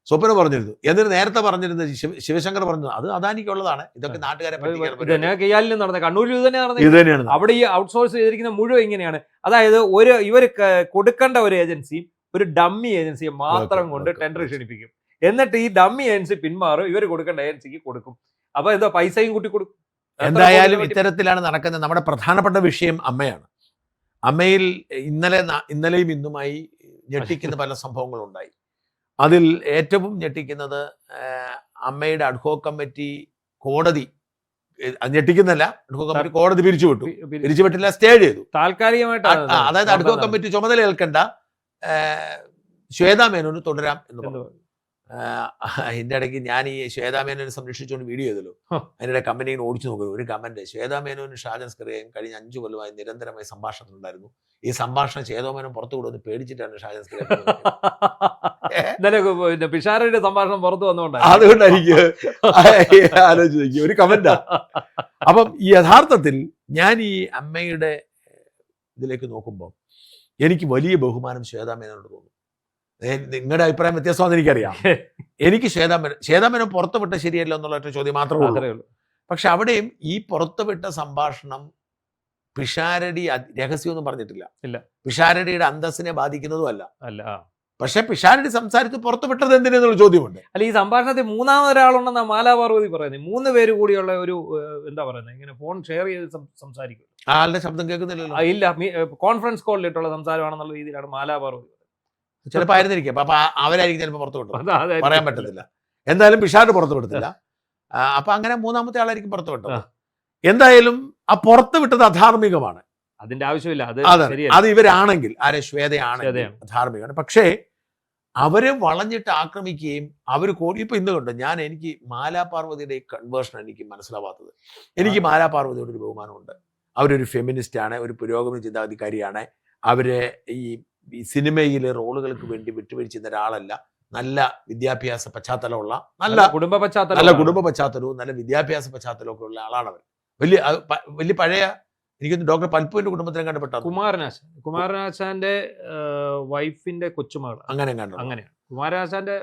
സ്വപ്ന പറഞ്ഞിരുന്നു. എന്നിട്ട് നേരത്തെ പറഞ്ഞിരുന്നത് ശിവശങ്കർ പറഞ്ഞു അത് അദാനിക്കുള്ളതാണ്, ഇതൊക്കെ നാട്ടുകാരെ നടന്ന കണ്ണൂരിൽ ഇത് തന്നെയാണ്. അവിടെ ഈ ഔട്ട്സോഴ്സ് ചെയ്തിരിക്കുന്ന മുഴുവൻ ഇങ്ങനെയാണ്. അതായത് ഇവർ കൊടുക്കേണ്ട ഒരു ഏജൻസിയും ഒരു ഡമ്മി ഏജൻസിയെ മാത്രം കൊണ്ട് ടെൻഡർ ക്ഷണിപ്പിക്കും. എന്നിട്ട് ഈ ഡമ്മി ഏജൻസി പിന്മാറും, ഇവർ കൊടുക്കേണ്ട ഏജൻസിക്ക് കൊടുക്കും. അപ്പൊ എന്താ പൈസയും കൂട്ടി കൊടുക്കും. എന്തായാലും ഇത്തരത്തിലാണ് നടക്കുന്നത്. നമ്മുടെ പ്രധാനപ്പെട്ട വിഷയം അമ്മയാണ്. അമ്മയിൽ ഇന്നലെയും ഇന്നുമായി ഞെട്ടിക്കുന്ന പല സംഭവങ്ങളുണ്ടായി. അതിൽ ഏറ്റവും ഞെട്ടിക്കുന്നത് അമ്മയുടെ അഡ്ഹോക് കമ്മിറ്റി കോടതി, ഞെട്ടിക്കുന്നല്ല, അഡ്ഹോക് കമ്മിറ്റി കോടതി പിരിച്ചുവിട്ടില്ല, സ്റ്റേ ചെയ്തു താൽക്കാലികമായിട്ട്. അതായത് അഡ്ഹോക് കമ്മിറ്റി ചുമതല ഏൽക്കേണ്ട ശ്വേതാ മേനോന് തുടരാം എന്ന് പറഞ്ഞു. അതിൻ്റെ ഇടയ്ക്ക് ഞാൻ ഈ ശ്വേതാ മേനോനെ സംരക്ഷിച്ചുകൊണ്ട് വീഡിയോ ചെയ്തല്ലോ, അതിനിടെ കമ്പനി ഇങ്ങനെ ഓടിച്ചു നോക്കുന്നു. ഒരു കമന്റ്, ശ്വേതാ മേനോനും ഷാജൻ സ്കറിയയും കഴിഞ്ഞ 5 കൊല്ലമായി നിരന്തരമായി സംഭാഷണത്തിലുണ്ടായിരുന്നു. ഈ സംഭാഷണം ശ്വേതാ മേനോൻ പുറത്തു കൊടുത്ത് പേടിച്ചിട്ടാണ് ഷാജൻ സ്കറിയ പിഷാരയുടെ സംഭാഷണം പുറത്തു വന്നുകൊണ്ടാണ്. അതുകൊണ്ടായിരിക്കും ആലോചിച്ച് നോക്കി ഒരു കമന്റാ. അപ്പം യഥാർത്ഥത്തിൽ ഞാൻ ഈ അമ്മയുടെ ഇതിലേക്ക് നോക്കുമ്പോൾ എനിക്ക് വലിയ ബഹുമാനം ശ്വേതാ മേനോനോട് തോന്നുന്നു. നിങ്ങളുടെ അഭിപ്രായം വ്യത്യാസമാണെന്ന് എനിക്കറിയാം. എനിക്ക് ശ്വേതാമേനോൻ പുറത്തുവിട്ട ശരിയല്ല എന്നുള്ള ഒറ്റ ചോദ്യം മാത്രമേ ഉള്ളൂ. പക്ഷെ അവിടെയും ഈ പുറത്തുവിട്ട സംഭാഷണം പിഷാരടി രഹസ്യമൊന്നും പറഞ്ഞിട്ടില്ല. പിഷാരടിയുടെ അന്തസ്സിനെ ബാധിക്കുന്നതും അല്ല. പക്ഷെ പിഷാരടി സംസാരിച്ച് പുറത്തു വിട്ടത് എന്തിനെന്നുള്ള ചോദ്യമുണ്ട്. അല്ല, ഈ സംഭാഷണത്തിൽ മൂന്നാമതൊരാളുണ്ടെന്നാ മാലാപാർവതി പറയുന്നത്. 3 പേര് കൂടിയുള്ള ഒരു എന്താ പറയുന്നത്, ഇങ്ങനെ ഫോൺ ഷെയർ ചെയ്ത് സംസാരിക്കും. ആളുടെ ശബ്ദം കേൾക്കുന്നില്ലല്ലോ. ഇല്ല, കോൺഫറൻസ് കോളിലിട്ടുള്ള സംസാരമാണെന്നുള്ള രീതിയിലാണ് മാലാപാർവതി. ചിലപ്പോൾ ആയിരുന്നിരിക്കും. അപ്പൊ അവരായിരിക്കും ചിലപ്പോൾ പുറത്തു വിട്ടത്, പറയാൻ പറ്റത്തില്ല. എന്തായാലും പിഷാരടി പുറത്തു വിടത്തില്ല. അപ്പൊ അങ്ങനെ മൂന്നാമത്തെ ആളായിരിക്കും പുറത്തു വിട്ടത്. എന്തായാലും ആ പുറത്തു വിട്ടത് അധാർമികമാണ്. അതിന്റെ ആവശ്യമില്ല. അത് ഇവരാണെങ്കിൽ, ആരെ, ശ്വേതയാണെങ്കിൽ ധാർമ്മികമാണ്. പക്ഷേ അവരെ വളഞ്ഞിട്ട് ആക്രമിക്കുകയും അവർ ഇപ്പൊ ഇന്ന് കണ്ടു. എനിക്ക് മാലാപാർവതിയുടെ കൺവേർഷൻ എനിക്ക് മനസ്സിലാവാത്തത്. എനിക്ക് മാലാപാർവതിയോട് ഒരു ബഹുമാനമുണ്ട്. അവരൊരു ഫെമിനിസ്റ്റ് ആണ്, ഒരു പുരോഗമന ചിന്താധികാരിയാണ്. അവര് ഈ സിനിമയിലെ റോളുകൾക്ക് വേണ്ടി വിട്ടുവീഴ്ച ഒരാളല്ല. നല്ല വിദ്യാഭ്യാസ പശ്ചാത്തലമുള്ള, നല്ല കുടുംബ പശ്ചാത്തലവും നല്ല വിദ്യാഭ്യാസ പശ്ചാത്തലവും ഒക്കെ ഉള്ള ആളാണ് അവർ. വലിയ പഴയ, എനിക്കൊന്ന് ഡോക്ടർ പൽപ്പുവിന്റെ കുടുംബത്തിനെ കണ്ടപ്പെട്ട കുമാരനാശാന്റെ വൈഫിന്റെ കൊച്ചുമകൾ, അങ്ങനെയാണ്. കുമാരനാശാന്റെ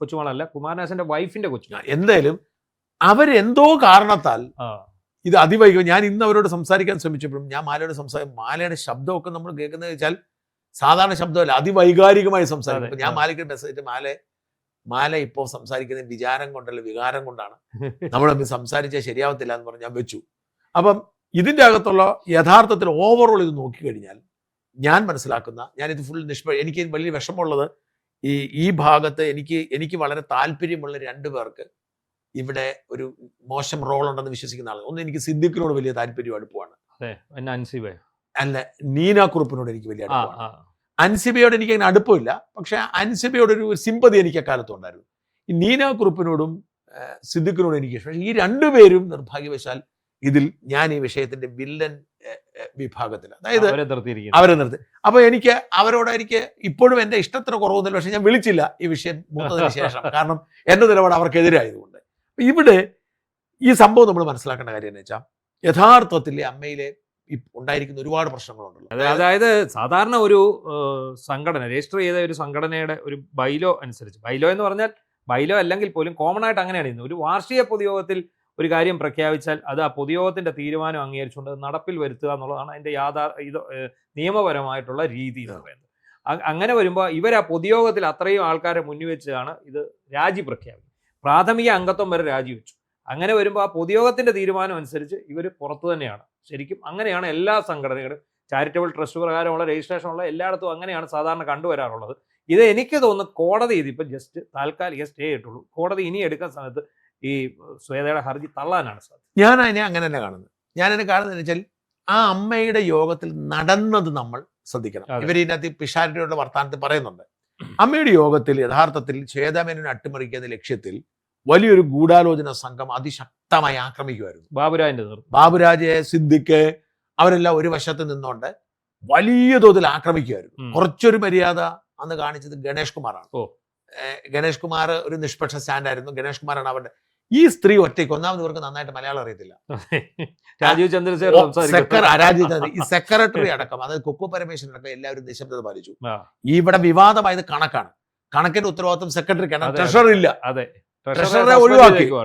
കൊച്ചുമകളല്ല, കുമാരനാശാന്റെ വൈഫിന്റെ കൊച്ചുമകൾ. എന്തായാലും അവരെന്തോ കാരണത്താൽ ഇത് അതിവൈകി. ഞാൻ ഇന്ന് അവരോട് സംസാരിക്കാൻ ശ്രമിച്ചപ്പോഴും ഞാൻ മാലയുടെ ശബ്ദമൊക്കെ നമ്മൾ കേൾക്കുന്നത് വെച്ചാൽ സാധാരണ ശബ്ദമല്ല, അതിവൈകാരികമായി സംസാരിക്കും. ഞാൻ മാലയ്ക്ക് മെസ്സേജ്, മാല ഇപ്പോൾ സംസാരിക്കുന്ന വിചാരം കൊണ്ടല്ല, വികാരം കൊണ്ടാണ്. നമ്മൾ സംസാരിച്ചാൽ ശരിയാവത്തില്ല എന്ന് പറഞ്ഞ് ഞാൻ വെച്ചു. അപ്പം ഇതിൻ്റെ അകത്തുള്ള യഥാർത്ഥത്തിൽ ഓവറോൾ ഇത് നോക്കിക്കഴിഞ്ഞാൽ ഞാൻ മനസ്സിലാക്കുന്ന, ഞാനിത് ഫുൾ എനിക്ക് വലിയ വിഷമമുള്ളത് ഈ ഭാഗത്ത് എനിക്ക് വളരെ താല്പര്യമുള്ള 2 പേർക്ക് ഇവിടെ ഒരു മോശം റോൾ ഉണ്ടെന്ന് വിശ്വസിക്കുന്ന ആളാണ്. ഒന്ന്, എനിക്ക് സിദ്ദിഖിനോട് വലിയ താല്പര്യം, അടുപ്പമാണ്. അല്ല, നീന കുറുപ്പിനോട് എനിക്ക് വലിയ അടുപ്പമാണ്. അൻസിബയോട് എനിക്ക് അങ്ങനെ അടുപ്പമില്ല, പക്ഷെ അൻസിബയോട് ഒരു സിമ്പതി എനിക്ക് അക്കാലത്തും ഉണ്ടായിരുന്നു. ഈ നീന കുറുപ്പിനോടും സിദ്ദിഖിനോടും എനിക്ക് ഇഷ്ടം. ഈ 2 പേരും നിർഭാഗ്യവശാൽ ഇതിൽ ഞാൻ ഈ വിഷയത്തിന്റെ വില്ലൻ വിഭാഗത്തിൽ, അതായത് അവരെ നിർത്തി. അപ്പൊ എനിക്ക് അവരോട് ഇപ്പോഴും എന്റെ ഇഷ്ടത്തിന് കുറവൊന്നുമില്ല. പക്ഷെ ഞാൻ വിളിച്ചില്ല ഈ വിഷയം മൂത്തതിന് ശേഷം, കാരണം എന്റെ നിലപാട് അവർക്കെതിരായതുകൊണ്ട്. ഇവിടെ ഈ സംഭവം നമ്മൾ മനസ്സിലാക്കേണ്ട കാര്യം എന്ന് വെച്ചാൽ, യഥാർത്ഥത്തിൽ അമ്മയിലെ ഉണ്ടായിരിക്കുന്ന ഒരുപാട് പ്രശ്നങ്ങളുണ്ടല്ലോ. അതായത് സാധാരണ ഒരു സംഘടന, രജിസ്റ്റർ ചെയ്ത ഒരു സംഘടനയുടെ ഒരു ബൈലോ അനുസരിച്ച്, ബൈലോ എന്ന് പറഞ്ഞാൽ ബൈലോ അല്ലെങ്കിൽ പോലും കോമൺ ആയിട്ട് അങ്ങനെയാണ് ഇന്ന്, ഒരു വാർഷിക പൊതുയോഗത്തിൽ ഒരു കാര്യം പ്രഖ്യാപിച്ചാൽ അത് ആ പൊതുയോഗത്തിന്റെ തീരുമാനം അംഗീകരിച്ചുകൊണ്ട് നടപ്പിൽ വരുത്തുക എന്നുള്ളതാണ് അതിന്റെ നിയമപരമായിട്ടുള്ള രീതി എന്ന് പറയുന്നത്. അങ്ങനെ വരുമ്പോൾ ഇവർ ആ പൊതുയോഗത്തിൽ അത്രയും ആൾക്കാരെ മുന്നിൽ വെച്ചാണ് ഇത് രാജി പ്രഖ്യാപിക്കുന്നത്. പ്രാഥമിക അംഗത്വം വരെ രാജിവെച്ചു. അങ്ങനെ വരുമ്പോൾ ആ പൊതുയോഗത്തിന്റെ തീരുമാനം അനുസരിച്ച് ഇവർ പുറത്തു തന്നെയാണ്. ശരിക്കും അങ്ങനെയാണ് എല്ലാ സംഘടനകളും, ചാരിറ്റബിൾ ട്രസ്റ്റ് പ്രകാരമുള്ള രജിസ്ട്രേഷനുള്ള എല്ലായിടത്തും അങ്ങനെയാണ് സാധാരണ കണ്ടുവരാറുള്ളത്. ഇത് എനിക്ക് തോന്നുന്നു കോടതി ഇതിപ്പോൾ ജസ്റ്റ് താൽക്കാലിക സ്റ്റേ ആയിട്ടുള്ളൂ. കോടതി ഇനി എടുക്കുന്ന സമയത്ത് ഈ ശ്വേതയുടെ ഹർജി തള്ളാനാണ് സാധ്യത. ഞാൻ അതിനെ അങ്ങനെ തന്നെ കാണുന്നത്. ഞാനതിനെ കാണുന്നത് വെച്ചാൽ, ആ അമ്മയുടെ യോഗത്തിൽ നടന്നത് നമ്മൾ ശ്രദ്ധിക്കണം. ഇവർ ഇതിനകത്ത് പിഷാരടിയുടെ വർത്തമാനത്തിൽ പറയുന്നുണ്ട്. അമ്മയുടെ യോഗത്തിൽ യഥാർത്ഥത്തിൽ ശ്വേതാമേനോനെ അട്ടിമറിക്കുന്ന ലക്ഷ്യത്തിൽ വലിയൊരു ഗൂഢാലോചന സംഘം അതിശക്തമായി ആക്രമിക്കുമായിരുന്നു. ബാബുരാജ്, സിദ്ദിഖ് അവരെല്ലാം ഒരു വശത്ത് നിന്നുകൊണ്ട് വലിയ തോതിൽ ആക്രമിക്കുമായിരുന്നു. കുറച്ചൊരു മര്യാദ അന്ന് കാണിച്ചത് ഗണേഷ് കുമാറാണ്. ഗണേഷ് കുമാർ ഒരു നിഷ്പക്ഷ സ്റ്റാൻഡായിരുന്നു. ഗണേഷ് കുമാറാണ് അവരുടെ. ഈ സ്ത്രീ ഒറ്റയ്ക്ക്, ഒന്നാമത് ഇവർക്ക് നന്നായിട്ട് മലയാളം അറിയത്തില്ല. രാജീവ് ചന്ദ്രശേഖർ, ഈ സെക്രട്ടറി അടക്കം, അതായത് കൊക്കു പരമേശ്വരൻ അടക്കം എല്ലാവരും നിശബ്ദത പാലിച്ചു. ഇവിടെ വിവാദമായത് കണക്കാണ്. കണക്കിന്റെ ഉത്തരവാദിത്വം സെക്രട്ടറിക്കാണ്, ട്രഷറർ ഇല്ല. ട്രഷററെ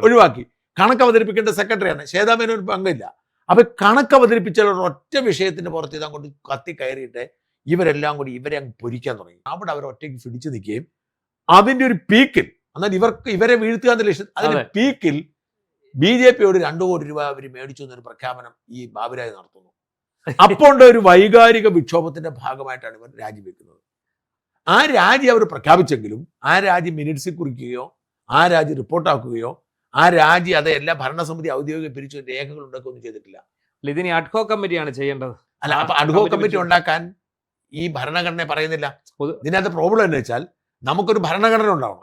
ഒഴിവാക്കി കണക്ക് അവതരിപ്പിക്കേണ്ട സെക്രട്ടറിയാണ്. ശ്വേതാമേനോൻ പങ്കില്ല. അപ്പൊ കണക്ക് അവതരിപ്പിച്ച ഒറ്റ വിഷയത്തിന്റെ പുറത്ത് ഇതങ്ങോട്ട് കത്തി കയറിയിട്ട് ഇവരെല്ലാം കൂടി ഇവരെ അങ്ങ് പൊരിക്കാൻ തുടങ്ങി. അവിടെ അവർ ഒറ്റയ്ക്ക് പിടിച്ചു നിൽക്കുകയും അതിന്റെ ഒരു പീക്കിൽ, എന്നാൽ ഇവരെ വീഴ്ത്തുക എന്ന ലക്ഷ്യം, അതിന്റെ പീക്കിൽ BJPയോട് 2 കോടി രൂപ അവർ മേടിച്ചു എന്നൊരു പ്രഖ്യാപനം ഈ ബാബുരാജ് നടത്തുന്നു. അപ്പോൾ ഒരു വൈകാരിക വിക്ഷോഭത്തിന്റെ ഭാഗമായിട്ടാണ് ഇവർ രാജിവെക്കുന്നത്. ആ രാജി അവർ പ്രഖ്യാപിച്ചെങ്കിലും ആ രാജി മിനിറ്റ്സിൽ കുറിക്കുകയോ ആ രാജി റിപ്പോർട്ടാക്കുകയോ ആ രാജി അത് എല്ലാ ഭരണസമിതി ഔദ്യോഗിക പിരിച്ചു രേഖകൾ ഉണ്ടാക്കുകയൊന്നും ചെയ്തിട്ടില്ല. ഇതിന് അഡ്ഹോ കമ്മിറ്റിയാണ് ചെയ്യേണ്ടത്. അല്ല, അപ്പൊ അഡ്ഹോ കമ്മിറ്റി ഉണ്ടാക്കാൻ ഈ ഭരണഘടന പറയുന്നില്ല. ഇതിനകത്ത് പ്രോബ്ലം എന്ന് വെച്ചാൽ, നമുക്കൊരു ഭരണഘടന ഉണ്ടാവും.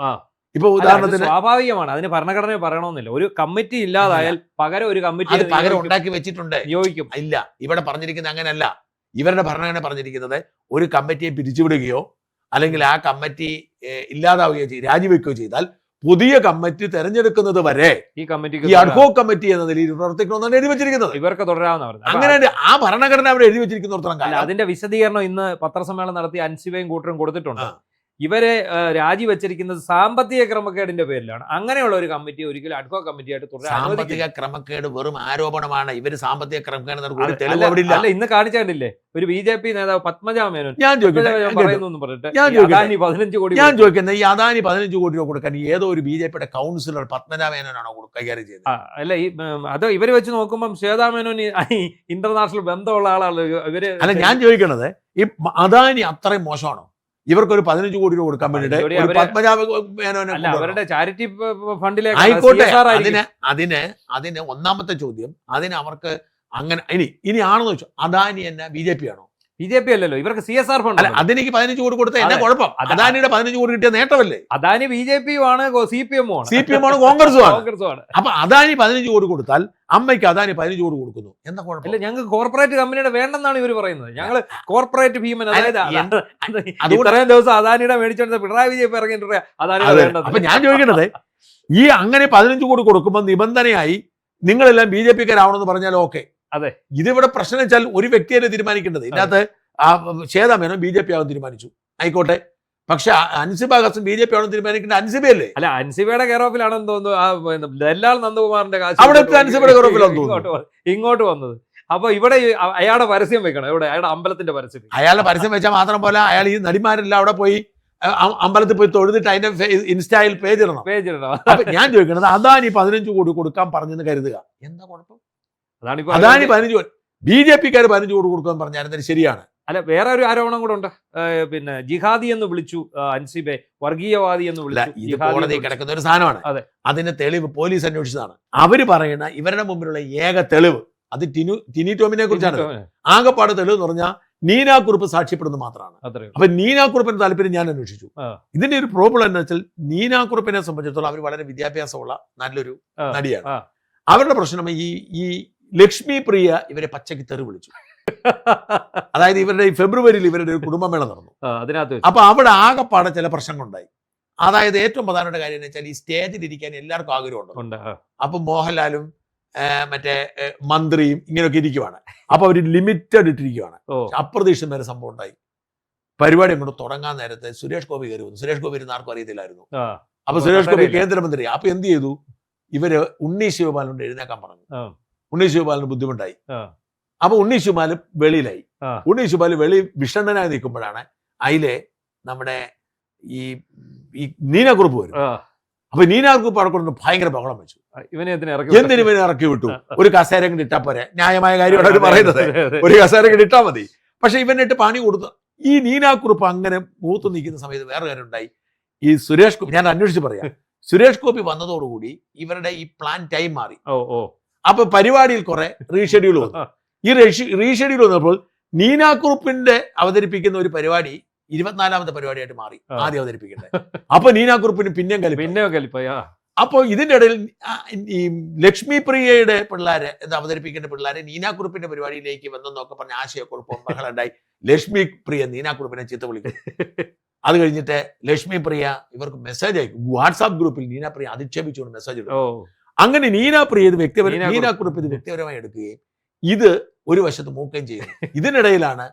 ഇപ്പൊ ഉദാഹരണത്തിന് സ്വാഭാവികമാണ്, അതിന് ഭരണഘടന പറയണമെന്നില്ല. ഒരു കമ്മിറ്റി ഇല്ലാതായാൽ പകരം ഒരു കമ്മിറ്റി പകരം ഉണ്ടാക്കി വെച്ചിട്ടുണ്ട്, നിയോഗിക്കും. ഇല്ല, ഇവിടെ പറഞ്ഞിരിക്കുന്നത് അങ്ങനെയല്ല. ഇവരുടെ ഭരണഘടന പറഞ്ഞിരിക്കുന്നത് ഒരു കമ്മിറ്റിയെ പിരിച്ചുവിടുകയോ അല്ലെങ്കിൽ ആ കമ്മിറ്റി ഇല്ലാതാവുകയോ രാജിവെക്കുകയോ ചെയ്താൽ പുതിയ കമ്മിറ്റി തെരഞ്ഞെടുക്കുന്നത് വരെ ഈ കമ്മിറ്റിക്ക്, ഈ അഡ്ഹോ കമ്മിറ്റി എന്ന നിലയിൽ പ്രവർത്തിക്കണമെന്നാണ് എഴുതി വെച്ചിരിക്കുന്നത്. ഇവർക്ക് തുടരാവുന്ന അങ്ങനെ ആ ഭരണഘടന അവർ എഴുതി വെച്ചിരിക്കുന്നിടത്തോളം കാലം. അതിന്റെ വിശദീകരണം ഇന്ന് പത്രസമ്മേളനം നടത്തി അൻസിബയും കൂട്ടരും കൊടുത്തിട്ടുണ്ട്. ഇവരെ രാജിവെച്ചിരിക്കുന്നത് സാമ്പത്തിക ക്രമക്കേടിന്റെ പേരിലാണ്. അങ്ങനെയുള്ള ഒരു കമ്മിറ്റി ഒരിക്കലും അഡ്ഹോക് കമ്മിറ്റിയായിട്ട് തുടരാൻ സാമ്പത്തിക ക്രമക്കേട് വെറും ആരോപണമാണ്. ഇവര് സാമ്പത്തിക ക്രമക്കേട് അല്ല, ഇന്ന് കാണിച്ചിട്ടില്ലേ ഒരു BJP നേതാവ് പത്മജ മേനോൻ ഞാൻ പറയുന്നു പറഞ്ഞിട്ട് അദാനി 15 കോടി. ഞാൻ ചോദിക്കുന്നത്, ഈ അദാനി 15 കോടി രൂപ കൊടുക്കാൻ ഏതോ ഒരു BJPയുടെ കൗൺസിലർ പത്മജ മേനോനാണോ കൈകാര്യം ചെയ്യുന്നത്? അല്ല, ഈ അത് ഇവര് വെച്ച് നോക്കുമ്പോൾ ശ്വേതാ മേനോൻ ഇന്റർനാഷണൽ ബന്ധമുള്ള ആളാണ് ഇവര്. അല്ല, ഞാൻ ചോദിക്കണത്, ഈ അദാനി അത്രയും മോശമാണോ? ഇവർക്ക് ഒരു 15 കോടി രൂപ കൊടുക്കാൻ വേണ്ടിട്ട് പത്മജ മേനോനെ അവരുടെ ചാരിറ്റി ഫണ്ടിലേക്ക് ആയിക്കോട്ടെ. അതിന് ഒന്നാമത്തെ ചോദ്യം, അതിന് അവർക്ക് അങ്ങനെ ഇനി ആണെന്ന് വെച്ചു, അദാനി തന്നെ BJP ആണോ? BJP അല്ലല്ലോ, ഇവർക്ക് CSR ഫണ്ട്. അല്ല, അതിലേക്ക് 15 കോടി കൊടുത്ത എന്നാ കുഴപ്പം? അദാനിയുടെ 15 കോടി കിട്ടിയ നേട്ടമല്ലേ? അദാനി BJP ആണ്, CPM ആണ്, കോൺഗ്രസും ആണ്. അപ്പൊ അദാനി 15 കോടി കൊടുത്താൽ അമ്മയ്ക്ക് അദാനി 15 കോടി കൊടുക്കുന്നു, എന്താ കുഴപ്പമില്ല? ഞങ്ങൾക്ക് കോർപ്പറേറ്റ് കമ്പനിയുടെ വേണ്ടെന്നാണ് ഇവർ പറയുന്നത്. ഞങ്ങൾ കോർപ്പറേറ്റ് ഭീമൻ, അതായത് ഇത്രയും ദിവസം അദാനിയുടെ മേടിച്ചെടുത്ത പിണറായി വിജയൻ ഇറങ്ങിയിട്ട് അദാനിയുടെ വേണ്ടത്. അപ്പൊ ഞാൻ ചോദിക്കണത്, ഈ അങ്ങനെ 15 കോടി കൊടുക്കുമ്പോൾ നിബന്ധനയായി നിങ്ങളെല്ലാം BJPക്കാരാവണമെന്ന് പറഞ്ഞാൽ ഓക്കെ. അതെ, ഇതിവിടെ പ്രശ്നം വെച്ചാൽ ഒരു വ്യക്തിയെ തീരുമാനിക്കേണ്ടത്. ഇതിനകത്ത് ശ്വേതാ മേനോൻ BJP ആവാൻ തീരുമാനിച്ചു, ആയിക്കോട്ടെ. പക്ഷെ അൻസിബ ഹസൻ BJP ആണെന്ന് തീരുമാനിക്കേണ്ട അൻസിബയല്ലേ? അല്ല, അൻസിബയുടെ കെയറോഫിലാണെന്ന് തോന്നുന്നു. ദല്ലാൽ നന്ദകുമാറിന്റെ കാശ് അവിടെ അൻസിബയുടെ കെയറോഫിലാണെന്ന് തോന്നുന്നു ഇങ്ങോട്ട് വന്നത്. അപ്പൊ ഇവിടെ അയാളുടെ പരസ്യം വെക്കണം, ഇവിടെ അയാളുടെ അമ്പലത്തിന്റെ പരസ്യം. അയാളുടെ പരസ്യം വെച്ചാൽ മാത്രം പോലെ, അയാൾ ഈ നടിമാരെല്ലാം അവിടെ പോയി അമ്പലത്തിൽ പോയി തൊഴുതിട്ട് അതിന്റെ ഇൻസ്റ്റയിൽ പേജ് ഇടണം. അപ്പൊ ഞാൻ ചോദിക്കണത്, അദാനി 15 കോടി കൊടുക്കാൻ പറഞ്ഞെന്ന് കരുതുക, എന്താ കുഴപ്പം? അദാനി 15 കോടി, BJPക്കാർ 15 കോടി കൊടുക്കാൻ പറഞ്ഞാൽ ശരിയാണ്. അല്ല, വേറെ ഒരു ആരോപണം കൂടെ ഉണ്ട്. പിന്നെ ജിഹാദി എന്ന് വിളിച്ചു അൻസിബെ, വർഗീയവാദി എന്ന് വിളിച്ചു. ഇത് കോടതി കിടക്കുന്ന ഒരു സാധനമാണ്. അതിന് തെളിവ് പോലീസ് അന്വേഷിച്ചതാണ്. അവര് പറയുന്ന ഇവരുടെ മുമ്പിലുള്ള ഏക തെളിവ് അത് ടിനി ടോമിനെ കുറിച്ചാണ്. ആകെപ്പാട് തെളിവ് എന്ന് പറഞ്ഞാൽ നീനാക്കുറുപ്പ് സാക്ഷ്യപ്പെടുന്നത് മാത്രമാണ്. അപ്പൊ നീനാക്കുറുപ്പിന്റെ താല്പര്യം ഞാൻ അന്വേഷിച്ചു. ഇതിന്റെ ഒരു പ്രോബ്ലം എന്ന് വെച്ചാൽ, നീനാക്കുറുപ്പിനെ സംബന്ധിച്ചിടത്തോളം അവർ വളരെ വിദ്യാഭ്യാസമുള്ള നല്ലൊരു നടിയാണ്. അവരുടെ പ്രശ്നം, ഈ ലക്ഷ്മി പ്രിയ ഇവരെ പച്ചയ്ക്ക് തെറി വിളിച്ചു. അതായത് ഇവരുടെ ഫെബ്രുവരിയിൽ ഇവരുടെ ഒരു കുടുംബമേള നടന്നു. അപ്പൊ അവിടെ ആകെപ്പാടെ ചില പ്രശ്നങ്ങളുണ്ടായി. അതായത് ഏറ്റവും പ്രധാനപ്പെട്ട കാര്യം എന്ന് വെച്ചാൽ, ഈ സ്റ്റേജിൽ ഇരിക്കാൻ എല്ലാവർക്കും ആഗ്രഹമുണ്ട്. അപ്പൊ മോഹൻലാലും മറ്റേ മന്ത്രിയും ഇങ്ങനെയൊക്കെ ഇരിക്കുവാണ്. അപ്പൊ അവർ ലിമിറ്റഡ് ഇട്ടിരിക്കുവാണ്. അപ്രതീക്ഷിതമായ ഒരു സംഭവം ഉണ്ടായി. പരിപാടി അങ്ങോട്ട് തുടങ്ങാൻ നേരത്തെ സുരേഷ് ഗോപി കയറി വന്നു. സുരേഷ് ഗോപി ആർക്കും അറിയത്തില്ലായിരുന്നു. അപ്പൊ സുരേഷ് ഗോപി കേന്ദ്രമന്ത്രി. അപ്പൊ എന്ത് ചെയ്തു, ഇവര് ഉണ്ണി ശിവപാലനോട് എഴുന്നേക്കാൻ പറഞ്ഞു. ഉണ്ണി ശിവപാലന് ബുദ്ധിമുട്ടായി. അപ്പൊ ഉണ്ണി ശിവപാലൻ വെളിയിലായി. ഉണ്ണി ശിവപാലൻ വിഷണ്ണനായി നിൽക്കുമ്പോഴാണ് അതിലെ നമ്മുടെ ഈ നീനാക്കുറുപ്പ് വരും. അപ്പൊ നീനാക്കുറുപ്പ് അവിടെ കൊണ്ട് ഭയങ്കര ബഹളം വെച്ചു. എന്തിനു ഇവനെ ഇറക്കി വിട്ടു? ഒരു കസേര ഇങ്ങോട്ട് ഇട്ടാ പോരെ, ന്യായമായ കാര്യമാണ് അവർ പറയുന്നത്. ഒരു കസേര ഇങ്ങോട്ട് ഇട്ടാ മതി. പക്ഷെ ഇവനിട്ട് പണി കൊടുത്തു. ഈ നീനാക്കുറുപ്പ് അങ്ങനെ മൂത്ത് നിൽക്കുന്ന സമയത്ത് വേറെ കാര്യം ഉണ്ടായി. ഈ സുരേഷ് ഗോപി, ഞാൻ അന്വേഷിച്ച് പറയാം, സുരേഷ് ഗോപി വന്നതോടുകൂടി ഇവരുടെ ഈ പ്ലാൻ ടൈം മാറി. അപ്പൊ പരിപാടിയിൽ കുറെ റീഷെഡ്യൂൾ വന്നു. ഈ റീഷെഡ്യൂൾ വന്നപ്പോൾ നീനാക്കുറുപ്പിന്റെ അവതരിപ്പിക്കുന്ന ഒരു പരിപാടി 24ാമത്തെ പരിപാടിയായിട്ട് മാറി, ആദ്യം അവതരിപ്പിക്കേണ്ടത്. അപ്പൊ നീനാക്കുറുപ്പിന് പിന്നെയും കലിപ്പായി. അപ്പൊ ഇതിന്റെ ഇടയിൽ ഈ ലക്ഷ്മി പ്രിയയുടെ പിള്ളേരെ അവതരിപ്പിക്കേണ്ട പിള്ളേരെ നീനാക്കുറുപ്പിന്റെ പരിപാടിയിലേക്ക് വന്നെന്നൊക്കെ പറഞ്ഞ ആശയക്കുഴപ്പം ബഹളം ഉണ്ടായി. ലക്ഷ്മി പ്രിയ നീനാക്കുറുപ്പിനെ ചീത്ത വിളിക്കും. അത് കഴിഞ്ഞിട്ട് ലക്ഷ്മി പ്രിയ ഇവർക്ക് മെസ്സേജ് അയക്കും. വാട്സാപ്പ് ഗ്രൂപ്പിൽ നീന പ്രിയ അധിക്ഷേപിച്ചുകൊണ്ട് മെസ്സേജ് ഇടും. അങ്ങനെ നീന പ്രിയ ഇത് നീനാക്കുറുപ്പ് ഇത് വ്യക്തിപരമായി എടുക്കുകയും ഇത് ഒരു വശത്ത് മൂക്കുകയും ചെയ്യുന്നു. ഇതിനിടയിലാണ്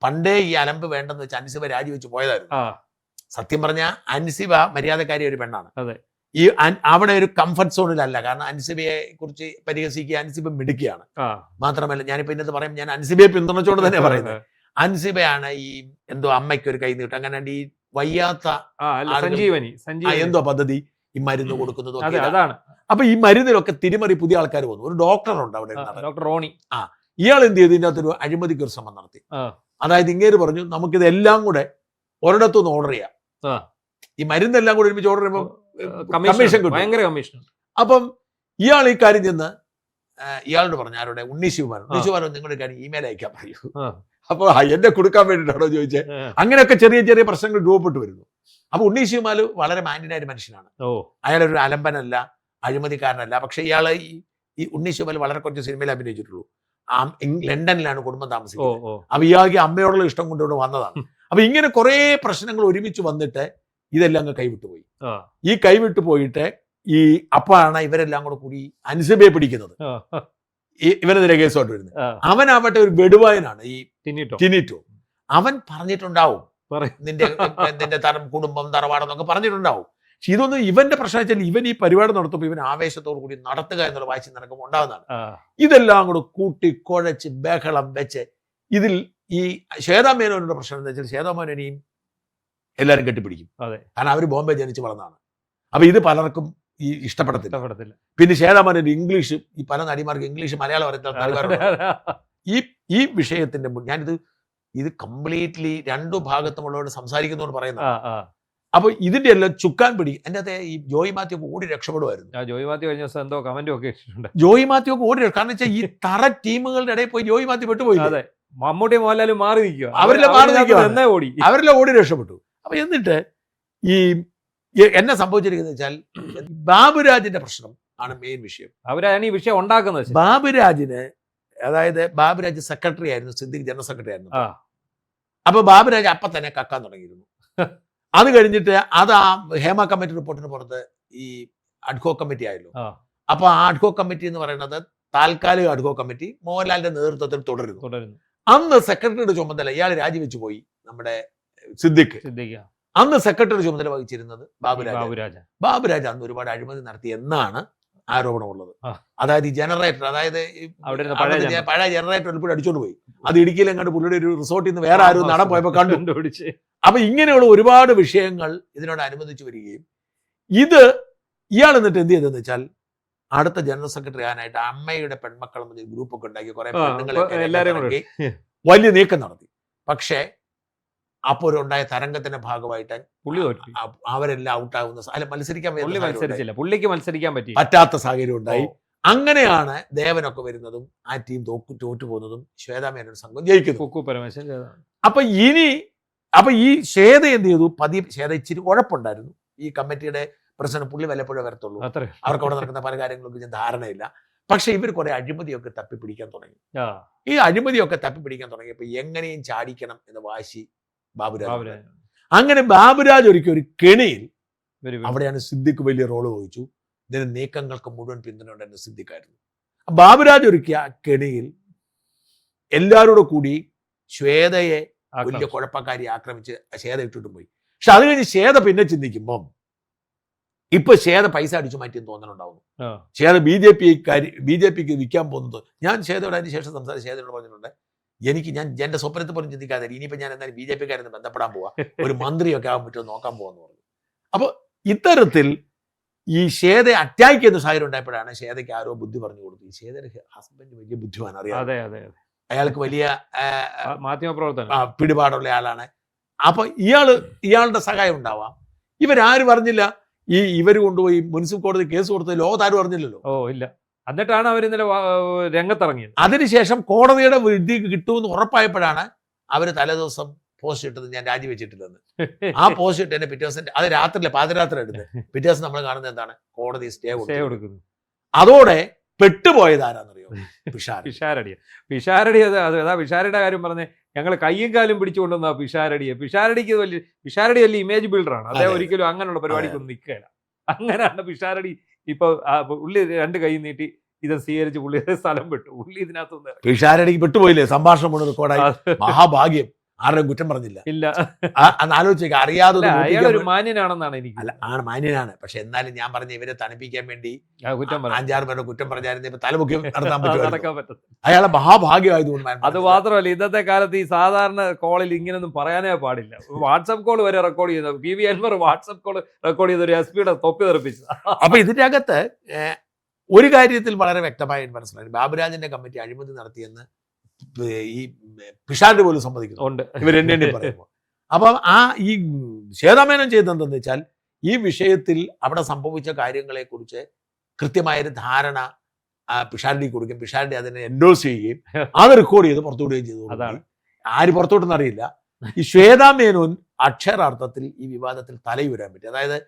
പണ്ടേ ഈ അലമ്പ് വേണ്ടെന്ന് വെച്ചാൽ അൻസിബ രാജിവെച്ച് പോയതായിരുന്നു. സത്യം പറഞ്ഞ അൻസിബ മര്യാദക്കാരി ഒരു പെണ്ണാണ്. ഈ അവിടെ ഒരു കംഫർട്ട് സോണിലല്ല. കാരണം അൻസിബയെ കുറിച്ച് പരിഹസിക്കുക, അൻസിബ മിടുക്കിയാണ്. മാത്രമല്ല, ഞാനിപ്പോ ഇന്നത്തെ പറയും, ഞാൻ അൻസിബയെ പിന്തുണച്ചോണ്ട് തന്നെ പറയുന്നത്. അൻസിബയാണ് ഈ എന്തോ അമ്മയ്ക്ക് ഒരു കൈ നീട്ടും, അങ്ങനെ ഈ വയ്യാത്ത എന്തോ പദ്ധതി ഈ മരുന്ന് കൊടുക്കുന്നതും അതാണ്. അപ്പൊ ഈ മരുന്നിലൊക്കെ തിരിമറി പുതിയ ആൾക്കാർ വന്നു. ഒരു ഡോക്ടറുണ്ട് അവിടെ, ഡോക്ടർ റോണി. ഇയാൾ എന്ത് ചെയ്തു, ഇതിൻ്റെ അകത്തൊരു അഴിമതിക്ക് ഒരു ശ്രമം നടത്തി. അതായത് ഇങ്ങേര് പറഞ്ഞു, നമുക്കിതെല്ലാം കൂടെ ഒരിടത്തുനിന്ന് ഓർഡർ ചെയ്യാം. ഈ മരുന്നെല്ലാം കൂടെ ഒരുമിച്ച് ഓർഡർ ചെയ്യുമ്പോൾ കമ്മീഷൻ കിട്ടും. അപ്പം ഇയാൾ ഈ കാര്യം ചെന്ന് ഇയാളോട് പറഞ്ഞു, ആരോടെ, ഉണ്ണി ശിവപാലൻ നിങ്ങളുടെ കാര്യം ഇമെയിൽ അയക്കാൻ പറയൂ. അപ്പൊ എന്നെ കൊടുക്കാൻ വേണ്ടിയിട്ടാണോ ചോദിച്ചത്. അങ്ങനെയൊക്കെ ചെറിയ ചെറിയ പ്രശ്നങ്ങൾ രൂപപ്പെട്ടു വരുന്നു. അപ്പൊ ഉണ്ണി ശിവപാലൻ വളരെ മാന്യനായ മനുഷ്യനാണ്. അയാളൊരു അലമ്പനല്ല, അഴിമതിക്കാരനല്ല. പക്ഷെ ഇയാള് ഈ ഉണ്ണി ശിവപാലൻ വളരെ കുറച്ച് സിനിമയിൽ അഭിനയിച്ചിട്ടുള്ളൂ. ലണ്ടനിലാണ് കുടുംബം താമസിക്കുന്നത്. അപ്പൊ ഇയാൾക്ക് അമ്മയോടുള്ള ഇഷ്ടം കൊണ്ടുകൊണ്ട് വന്നതാണ്. അപ്പൊ ഇങ്ങനെ കുറെ പ്രശ്നങ്ങൾ ഒരുമിച്ച് വന്നിട്ട് ഇതെല്ലാം അങ്ങ് കൈവിട്ടുപോയി. ഈ കൈവിട്ടു പോയിട്ട് അപ്പാണ് ഇവരെല്ലാം കൂടെ കൂടി അൻസിബയെ പിടിക്കുന്നത്. ഇവനെതിരെ കേസോട്ട് വരുന്നത്. അവനാവട്ടെ ഒരു വെടുവായനാണ്, ഈ ടിനിറ്റോ. അവൻ പറഞ്ഞിട്ടുണ്ടാവും നിന്റെ കുടുംബം തറവാടെന്നൊക്കെ പറഞ്ഞിട്ടുണ്ടാവും. പക്ഷെ ഇതൊന്നും ഇവന്റെ പ്രശ്നം വെച്ചാൽ ഇവൻ ഈ പരിപാടി നടത്തുമ്പോൾ ഇവൻ ആവേശത്തോടു കൂടി നടത്തുക എന്നുള്ള വാശി നടക്കുമ്പോൾ ഉണ്ടാകുന്നതാണ്. ഇതെല്ലാം കൂടെ കൂട്ടി കുഴച്ച് ബഹളം വെച്ച് ഇതിൽ ഈ ശ്വേതാ മേനോന്റെ പ്രശ്നം എന്താ വെച്ചാൽ ശ്വേതാ മേനോനെയും എല്ലാവരും കെട്ടിപ്പിടിക്കും. കാരണം അവർ ബോംബെ ജനിച്ച് വളർന്നതാണ്. അപ്പൊ ഇത് പലർക്കും ഈ ഇഷ്ടപ്പെടത്തില്ല. പിന്നെ ശ്വേതാ മേനോൻ ഇംഗ്ലീഷ്, ഈ പല നടിമാർക്ക് ഇംഗ്ലീഷ് മലയാളം അറിയാത്ത ഈ വിഷയത്തിന്റെ ഇത് കംപ്ലീറ്റ്ലി രണ്ടു ഭാഗത്തുമുള്ളവരോട് സംസാരിക്കുന്നവർ പറയുന്നത്. അപ്പൊ ഇതിന്റെ എല്ലാം ചുക്കാൻ പിടി. അതിന്റെ അകത്തെ ഈ ജോയി മാത്യു ഒക്കെ ഓടി രക്ഷപ്പെടുമായിരുന്നു. ജോയി മാത്യു കഴിഞ്ഞ ദിവസം എന്തോ കമന്റും ഒക്കെ ഇട്ടിട്ടുണ്ട്. ജോയി മാത്യു ഒക്കെ ഓടി, കാരണം വെച്ചാൽ ഈ തറ ടീമുകളുടെ ഇടയിൽ പോയി ജോയി മാത്യു പെട്ടുപോയി. മമ്മൂട്ടി മോഹൻലാലും മാറി നിൽക്കുക, അവരെല്ലാം ഓടി രക്ഷപ്പെട്ടു. അപ്പൊ എന്നിട്ട് ഈ എന്നെ സംഭവിച്ചിരിക്കുന്നത് വെച്ചാൽ ബാബുരാജിന്റെ പ്രശ്നം ആണ് മെയിൻ വിഷയം. അവരാണ് ഈ വിഷയം ഉണ്ടാക്കുന്നത്. ബാബുരാജിന്, അതായത് ബാബുരാജ് സെക്രട്ടറി ആയിരുന്നു, സിദ്ദിഖ് ജനറൽ സെക്രട്ടറി ആയിരുന്നു. അപ്പൊ ബാബുരാജ് അപ്പൊ തന്നെ കക്കാൻ തുടങ്ങിയിരുന്നു. അത് കഴിഞ്ഞിട്ട് അത് ആ ഹേമ കമ്മിറ്റി റിപ്പോർട്ടിന് പുറത്ത് ഈ അഡ്കോ കമ്മിറ്റി ആയല്ലോ. അപ്പൊ ആ അഡ്കോ കമ്മിറ്റി എന്ന് പറയുന്നത് താൽക്കാലിക അഡ്കോ കമ്മിറ്റി മോഹൻലാലിന്റെ നേതൃത്വത്തിൽ തുടരുന്നു. അന്ന് സെക്രട്ടറിയുടെ ചുമതല ഇയാൾ രാജിവെച്ചു പോയി, നമ്മുടെ സിദ്ദിഖ്. അന്ന് സെക്രട്ടറി ചുമതല വഹിച്ചിരുന്നത് ബാബുരാജ് അന്ന് ഒരുപാട് അഴിമതി നടത്തി എന്നാണ് ആരോപണമുള്ളത്. അതായത് ഈ ജനറേറ്റർ, അതായത് പഴയ ജനറേറ്റർ ഉൾപ്പെടെ അടിച്ചോണ്ട് പോയി. അത് ഇടുക്കിയിലെങ്ങാണ്ട് പുള്ളിയുടെ ഒരു റിസോർട്ടിൽ നിന്ന് വേറെ ആരും നടൻ പോയപ്പോ കണ്ടുപിടിച്ച്. അപ്പൊ ഇങ്ങനെയുള്ള ഒരുപാട് വിഷയങ്ങൾ ഇതിനോട് അനുബന്ധിച്ച് വരികയും ഇത് ഇയാൾ എന്നിട്ട് എന്ത് ചെയ്തെന്ന് വെച്ചാൽ അടുത്ത ജനറൽ സെക്രട്ടറി ആകാനായിട്ട് അമ്മയുടെ പെൺമക്കളും ഗ്രൂപ്പൊക്കെ ഉണ്ടാക്കി കുറെ പെണ്ണുങ്ങളെ വലിയ നീക്കം നടത്തി. പക്ഷേ അപ്പോൾ ഉണ്ടായ തരംഗത്തിന്റെ ഭാഗമായിട്ട് അവരെല്ലാം ഔട്ടാകുന്ന, അല്ല മത്സരിക്കാൻ പറ്റാത്ത സാഹചര്യം ഉണ്ടായി. അങ്ങനെയാണ് ദേവനൊക്കെ വരുന്നതും ആ ടീം തോറ്റു പോകുന്നതും ശ്വേതാ മേനോൻ സംഘം ജയിക്കുന്നു. അപ്പൊ ഈ ശ്വേത എന്ത് ചെയ്തു, ശ്വേത ഇച്ചിരി ഉഴപ്പുണ്ടായിരുന്നു. ഈ കമ്മിറ്റിയുടെ പ്രസിഡന്റ് പുള്ളി വല്ലപ്പോഴേ വരത്തുള്ളൂ, അവർക്ക് അവിടെ നടക്കുന്ന പല കാര്യങ്ങളൊക്കെ ധാരണയില്ല. പക്ഷെ ഇവർ കുറെ അഴിമതിയൊക്കെ തപ്പിപ്പിടിക്കാൻ തുടങ്ങി. ഈ അഴിമതിയൊക്കെ തപ്പിപ്പിടിക്കാൻ തുടങ്ങിയപ്പോ എങ്ങനെയും ചാടിക്കണം എന്ന വാശി ബാബുരാജ്. അങ്ങനെ ബാബുരാജ് ഒരു കെണിയിൽ, അവിടെയാണ് സിദ്ദിഖ് വലിയ റോള് വഹിച്ചു. ഇതിന് നീക്കങ്ങൾക്ക് മുഴുവൻ പിന്തുണ സിദ്ദിഖായിരുന്നു. ബാബുരാജ് ഒരുക്കിയ ആ കെണിയിൽ എല്ലാവരോടും കൂടി ശ്വേതയെ വലിയ കുഴപ്പക്കാരി ആക്രമിച്ച് ശ്വേത ഇട്ടിട്ടും പോയി. പക്ഷെ അത് കഴിഞ്ഞ് ശ്വേത പിന്നെ ചിന്തിക്കുമ്പം ഇപ്പൊ ശ്വേത പൈസ അടിച്ചു മാറ്റിയെന്ന് തോന്നലുണ്ടാവുന്നു. ശ്വേത ബി ജെ പിക്ക് വിൽക്കാൻ പോകുന്നത്. ഞാൻ ശ്വേതയോട് അതിന് ശേഷം സംസാരിച്ച് ശ്വേതയോട് പറഞ്ഞിട്ടുണ്ട്, ഞാൻ എന്റെ സ്വപ്നത്തെ പോലും ചിന്തിക്കാതെ ഇനിയിപ്പോ ഞാൻ എന്തായാലും ബി ജെ പിക്കാരെന്ന് ബന്ധപ്പെടാൻ പോവാ, ഒരു മന്ത്രിയൊക്കെ ആകാൻ പറ്റുമോ നോക്കാൻ പോവാന്ന് പറഞ്ഞു. അപ്പൊ ഇത്തരത്തിൽ ഈ ശ്വേതയെ അറ്റാക്ക് ചെയ്യുന്ന സാഹചര്യം ഉണ്ടായപ്പോഴാണ് ശ്വേതയ്ക്ക് ആരോ ബുദ്ധി പറഞ്ഞു കൊടുത്തു. ഈ ശ്വേതയുടെ ഹസ്ബൻഡ് വലിയ ബുദ്ധിമാൻ, അറിയാം, അയാൾക്ക് വലിയ പിടിപാടുള്ള ആളാണ്. അപ്പൊ ഇയാളുടെ സഹായം ഉണ്ടാവാം. ഇവരാരും പറഞ്ഞില്ല. ഇവർ കൊണ്ടുപോയി മുനിസിപ്പൽ കോടതി കേസ് കൊടുത്തത് ലോകത്താരും അറിഞ്ഞില്ലല്ലോ. ഇല്ല. എന്നിട്ടാണ് അവർ ഇന്നലെ രംഗത്തിറങ്ങിയത്. അതിനുശേഷം കോടതിയുടെ വിധി കിട്ടുമെന്ന് ഉറപ്പായപ്പോഴാണ് അവര് തലേദിവസം പോസ്റ്റ് ഇട്ടത് ഞാൻ രാജിവെച്ചിട്ടില്ലെന്ന്. ആ പോസ്റ്റ് ഇട്ട് എന്നെ പിറ്റേ ദിവസം, അത് രാത്രിയിലെ പാതിരാത്രി എടുത്ത് പിറ്റേ ദിവസം നമ്മൾ കാണുന്നത് എന്താണ്, കോടതി സ്റ്റേ കൊടുക്കുന്നു. അതോടെ പെട്ടുപോയത് ആരാന്നറിയോ, പിഷാരടി. അതാ പിഷാരടിയുടെ കാര്യം പറഞ്ഞ് ഞങ്ങൾ കയ്യും കാലും പിടിച്ചുകൊണ്ടുവന്ന പിഷാരടിക്ക് പിഷാരടി വലിയ ഇമേജ് ബിൽഡറാണ്. അദ്ദേഹം ഒരിക്കലും അങ്ങനെയുള്ള പരിപാടിക്കൊന്നും നിൽക്കുകയില്ല. അങ്ങനെയാണ് പിഷാരടി. ഇപ്പൊ പുള്ളി രണ്ട് കൈ നീട്ടി ഇത് സ്വീകരിച്ച് പുള്ളി സ്ഥലം വിട്ടു. പുള്ളി ഇതിനകത്തുനിന്ന് പിഷാരടിക്ക് പെട്ടുപോയില്ലേ, സംഭാഷണം കൊണ്ട് റെക്കോർഡായി. മഹാഭാഗ്യം, ആരുടെയും കുറ്റം പറഞ്ഞില്ല. ഇല്ല, അന്ന് ആലോചിച്ചേക്ക. അറിയാതെ ഒരു മാന്യനാണെന്നാണ് എനിക്ക്. അല്ല, ആണ് മാന്യനാണ്. പക്ഷെ എന്നാലും ഞാൻ പറഞ്ഞ ഇവരെ തണുപ്പിക്കാൻ വേണ്ടി 5-6 പേരുടെ കുറ്റം പറഞ്ഞായിരുന്നു ഇപ്പൊ തലമുഖ്യം നടക്കാൻ പറ്റും. അയാളെ മഹാഭാഗ്യമായതുകൊണ്ട്. അത് മാത്രമല്ല, ഇന്നത്തെ കാലത്ത് ഈ സാധാരണ കോളിൽ ഇങ്ങനൊന്നും പറയാനേ പാടില്ല. വാട്സപ്പ് കോൾ വരെ റെക്കോർഡ് ചെയ്ത PV Anvar WhatsApp call record ചെയ്ത ഒരു SP-യുടെ തൊപ്പി തെറിപ്പിച്ചു. അപ്പൊ ഇതിന്റെ അകത്ത് ഒരു കാര്യത്തിൽ വളരെ വ്യക്തമായി മനസ്സിലായി, ബാബുരാജിന്റെ കമ്മിറ്റി അഴിമതി നടത്തിയെന്ന് ഈ പിഷാരടി പോലും സമ്മതിക്കുന്നുണ്ട് ഇവരെണ്ണി പറയുമ്പോൾ. അപ്പം ഈ ശ്വേതാ മേനോൻ ചെയ്തതെന്തെന്ന് വെച്ചാൽ ഈ വിഷയത്തിൽ അവിടെ സംഭവിച്ച കാര്യങ്ങളെ കുറിച്ച് കൃത്യമായൊരു ധാരണ പിഷാരടി കൊടുക്കും. പിഷാരടി അതിനെ എൻഡോസ് ചെയ്യുകയും അത് റെക്കോർഡ് ചെയ്ത് പുറത്തുവിടുകയും ചെയ്തു. ആര് പുറത്തോട്ടെന്ന് അറിയില്ല. ഈ ശ്വേതാ മേനോൻ അക്ഷരാർത്ഥത്തിൽ ഈ വിവാദത്തിൽ തലയുരാൻ പറ്റി. അതായത്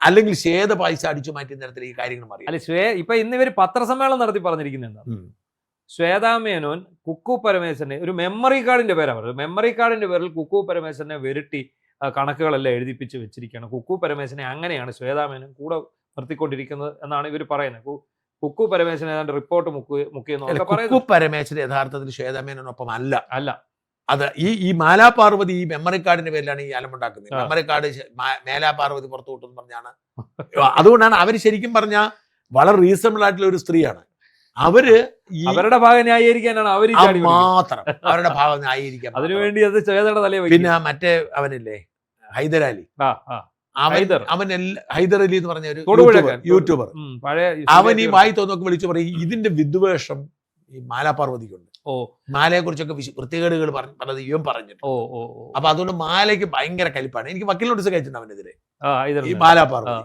അല്ലെങ്കിൽ ശ്വേത പൈസ അടിച്ചു മാറ്റിയ തരത്തിൽ ഈ കാര്യങ്ങൾ അറിയാം. ഇപ്പൊ ഇന്ന് ഇവർ പത്രസമ്മേളനം നടത്തി പറഞ്ഞിരിക്കുന്നുണ്ട്, ശ്വേതാ മേനോൻ കുക്കു പരമേശ്വരനെ ഒരു മെമ്മറി കാർഡിന്റെ പേരാണ് പറയുന്നത്. മെമ്മറി കാർഡിന്റെ പേരിൽ കുക്കു പരമേശ്വരനെ വിരട്ടി കണക്കുകളെല്ലാം എഴുതിപ്പിച്ച് വെച്ചിരിക്കുകയാണ്. കുക്കു പരമേശ്വരനെ അങ്ങനെയാണ് ശ്വേതാ മേനോൻ കൂടെ നിർത്തിക്കൊണ്ടിരിക്കുന്നത് എന്നാണ് ഇവർ പറയുന്നത്. കുക്കു പരമേശ്വരൻ ഏതാണ്ട് റിപ്പോർട്ട് മുക്കിയെന്നൊക്കെ പറയുന്നത്. കുക്കു പരമേശ്വരൻ യഥാർത്ഥത്തിൽ ശ്വേതാ മേനോനൊപ്പം അല്ല. അത് ഈ മാലാപാർവതി ഈ മെമ്മറി കാർഡിന്റെ പേരിലാണ് ഈ അലമുണ്ടാക്കുന്നത്. മെമ്മറി കാർഡ് മേലാപാർവതി പുറത്തു വിട്ടെന്ന് പറഞ്ഞാണ്. അതുകൊണ്ടാണ് അവർ ശരിക്കും പറഞ്ഞ വളരെ റീസണബിൾ ആയിട്ടുള്ള ഒരു സ്ത്രീയാണ്. അവര് അവരുടെ ഭാഗം ന്യായീകരിക്കാനാണ് അവർ മാത്രം അവരുടെ ഭാഗം ന്യായീകരിക്കാൻ അതിനുവേണ്ടി അത് ചേതയുടെ തലേ. പിന്നെ മറ്റേ അവനില്ലേ ഹൈദരാലി, അവൻ ഹൈദർ അലി എന്ന് പറഞ്ഞ ഒരു യൂട്യൂബർ, അവൻ ഈ വായി തോന്നൊക്കെ വിളിച്ചു പറയും ഇതിന്റെ വിദ്വേഷം ഈ മാലാപാർവതിക്കുണ്ട്. മാലയെ കുറിച്ചൊക്കെ വൃത്തികേടുകൾ പലത് ഇവൻ പറഞ്ഞിട്ട്. അപ്പൊ അതുകൊണ്ട് മാലയ്ക്ക് ഭയങ്കര കലിപ്പാണ്. എനിക്ക് വക്കീൽ നോട്ടീസ് കഴിച്ചിട്ടുണ്ട് അവനെതിരെ, ഈ മാലാപാർവതി.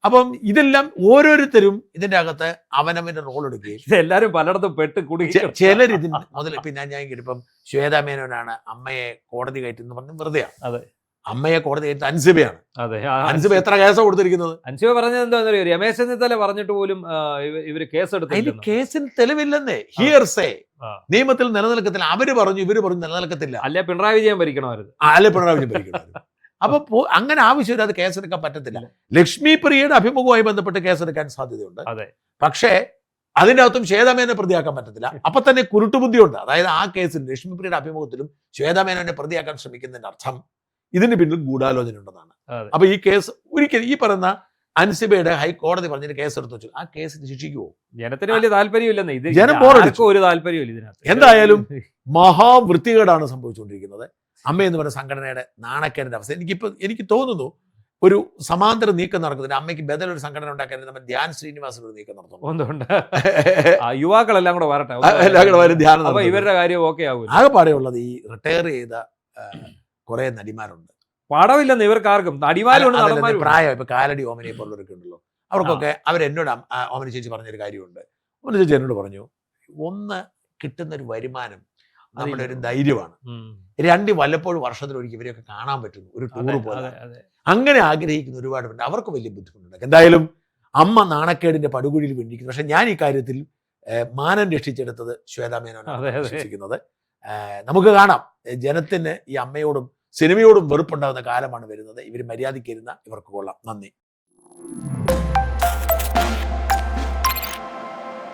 അപ്പം ഇതെല്ലാം ഓരോരുത്തരും ഇതിന്റെ അകത്ത് അവനവന്റെ റോൾ എടുക്കുകയും എല്ലാരും പലയിടത്തും പെട്ട് കുടുങ്ങി. ചിലർ ഇതിന് മുതൽ പിന്നെ ഞാൻ ഇപ്പം ശ്വേതാ മേനോനാണ് അമ്മയെ കോടതി കയറ്റുന്ന പറഞ്ഞ് വെറുതെയാണ്. അതെ, അമ്മയെ കോടതി കയറ്റുന്ന അൻസിബയാണ്. അൻസിബ എത്ര കേസാണ് കൊടുത്തിരിക്കുന്നത്? അൻസിബ പറഞ്ഞത് എന്താ രമേശ് ചെന്നിത്തല പറഞ്ഞിട്ട് പോലും ഇവര് കേസെടുത്തു. അതിന് കേസിന് തെളിവില്ലെന്നേ, ഹിയർസേ, നിയമത്തിൽ നിലനിൽക്കത്തില്ല. അവര് പറഞ്ഞു ഇവര് പറഞ്ഞു നിലനിൽക്കത്തില്ല. അല്ലെ പിണറായി വിജയൻ ഭരിക്കണമായിരുന്നു. അല്ലെ പിണറായി വിജയൻ ഭരിക്കണമായിരുന്നു. അപ്പൊ അങ്ങനെ ആവശ്യമില്ല, അത് കേസെടുക്കാൻ പറ്റത്തില്ല. ലക്ഷ്മി പ്രിയയുടെ അഭിമുഖവുമായി ബന്ധപ്പെട്ട് കേസെടുക്കാൻ സാധ്യതയുണ്ട്. പക്ഷേ അതിൻ്റെ അകത്തും ശ്വേതാമേനെ പ്രതിയാക്കാൻ പറ്റത്തില്ല. അപ്പൊ തന്നെ കുരുട്ടുബുദ്ധിയുണ്ട്. അതായത് ആ കേസിൽ ലക്ഷ്മി പ്രിയയുടെ അഭിമുഖത്തിലും ശ്വേതാമേനെ പ്രതിയാക്കാൻ ശ്രമിക്കുന്നതിന്റെ അർത്ഥം ഇതിന് പിന്നിൽ ഗൂഢാലോചന ഉണ്ടെന്നാണ്. അപ്പൊ ഈ കേസ് ഒരിക്കലും ഈ പറയുന്ന അൻസിബയുടെ ഹൈക്കോടതി പറഞ്ഞിട്ട് കേസ് എടുത്തു വെച്ചു, ആ കേസിന് ശിക്ഷിക്കുവോ? ജനത്തിന് വലിയ താല്പര്യമില്ലെന്ന്. ഇത് ജനം ബോറടിച്ചു. ഒരു താല്പര്യമില്ല ഇതിനകത്ത്. എന്തായാലും മഹാവൃത്തികേടാണ് സംഭവിച്ചുകൊണ്ടിരിക്കുന്നത്. അമ്മ എന്ന് പറയുന്ന സംഘടനയുടെ നാണക്കേടിന്റെ അവസ്ഥ. എനിക്ക് തോന്നുന്നു ഒരു സമാന്തര നീക്കം നടക്കുന്നുണ്ട്. അമ്മയ്ക്ക് ബദലൊരു സംഘടന ഉണ്ടാക്കാൻ നമ്മൾ ധ്യാൻ ശ്രീനിവാസൻ ഒരു നീക്കം നടത്തുന്നു. യുവാക്കളെല്ലാം കൂടെ വരട്ടെ, ധ്യാനം. ഇവരുടെ കാര്യം ഓക്കെ ആകും. ആകെപ്പാടെ ഉള്ളത് ഈ റിട്ടയർ ചെയ്ത കുറെ നടിമാരുണ്ട്. പടമില്ലെന്ന് ഇവർക്ക് ആർക്കും. നടിമാരുണ്ട്, പ്രായം ഇപ്പൊ കാലടി ഓമനയെ പോലുള്ളവരൊക്കെ ഉണ്ടല്ലോ, അവർക്കൊക്കെ അവരെന്നോട് ഓമന ചേച്ചി പറഞ്ഞൊരു കാര്യമുണ്ട്. ഓമന ചേച്ചി എന്നോട് പറഞ്ഞു, ഒന്ന് കിട്ടുന്നൊരു വരുമാനം നമ്മുടെ ഒരു ധൈര്യമാണ്. രണ്ട് വല്ലപ്പോഴും വർഷത്തിലൊരിക്കൽ ഇവരെയൊക്കെ കാണാൻ പറ്റുന്നു, ഒരു ടൂർ പോലെ. അങ്ങനെ ആഗ്രഹിക്കുന്ന ഒരുപാട് പേരുണ്ട്. അവർക്ക് വലിയ ബുദ്ധിമുട്ടുണ്ട്. എന്തായാലും അമ്മ നാണക്കേടിന്റെ പടുകുഴിയിൽ വേണ്ടിയിരിക്കുന്നു. പക്ഷെ ഞാൻ ഈ കാര്യത്തിൽ മാനം രക്ഷിച്ചെടുത്തത് ശ്വേതാ മേനോനാണ് വിശ്വസിക്കുന്നത്. നമുക്ക് കാണാം, ജനത്തിന് ഈ അമ്മയോടും സിനിമയോടും വെറുപ്പുണ്ടാകുന്ന കാലമാണ് വരുന്നത്. ഇവർ മര്യാദയ്ക്കിരുന്ന ഇവർക്ക് കൊള്ളാം. നന്ദി.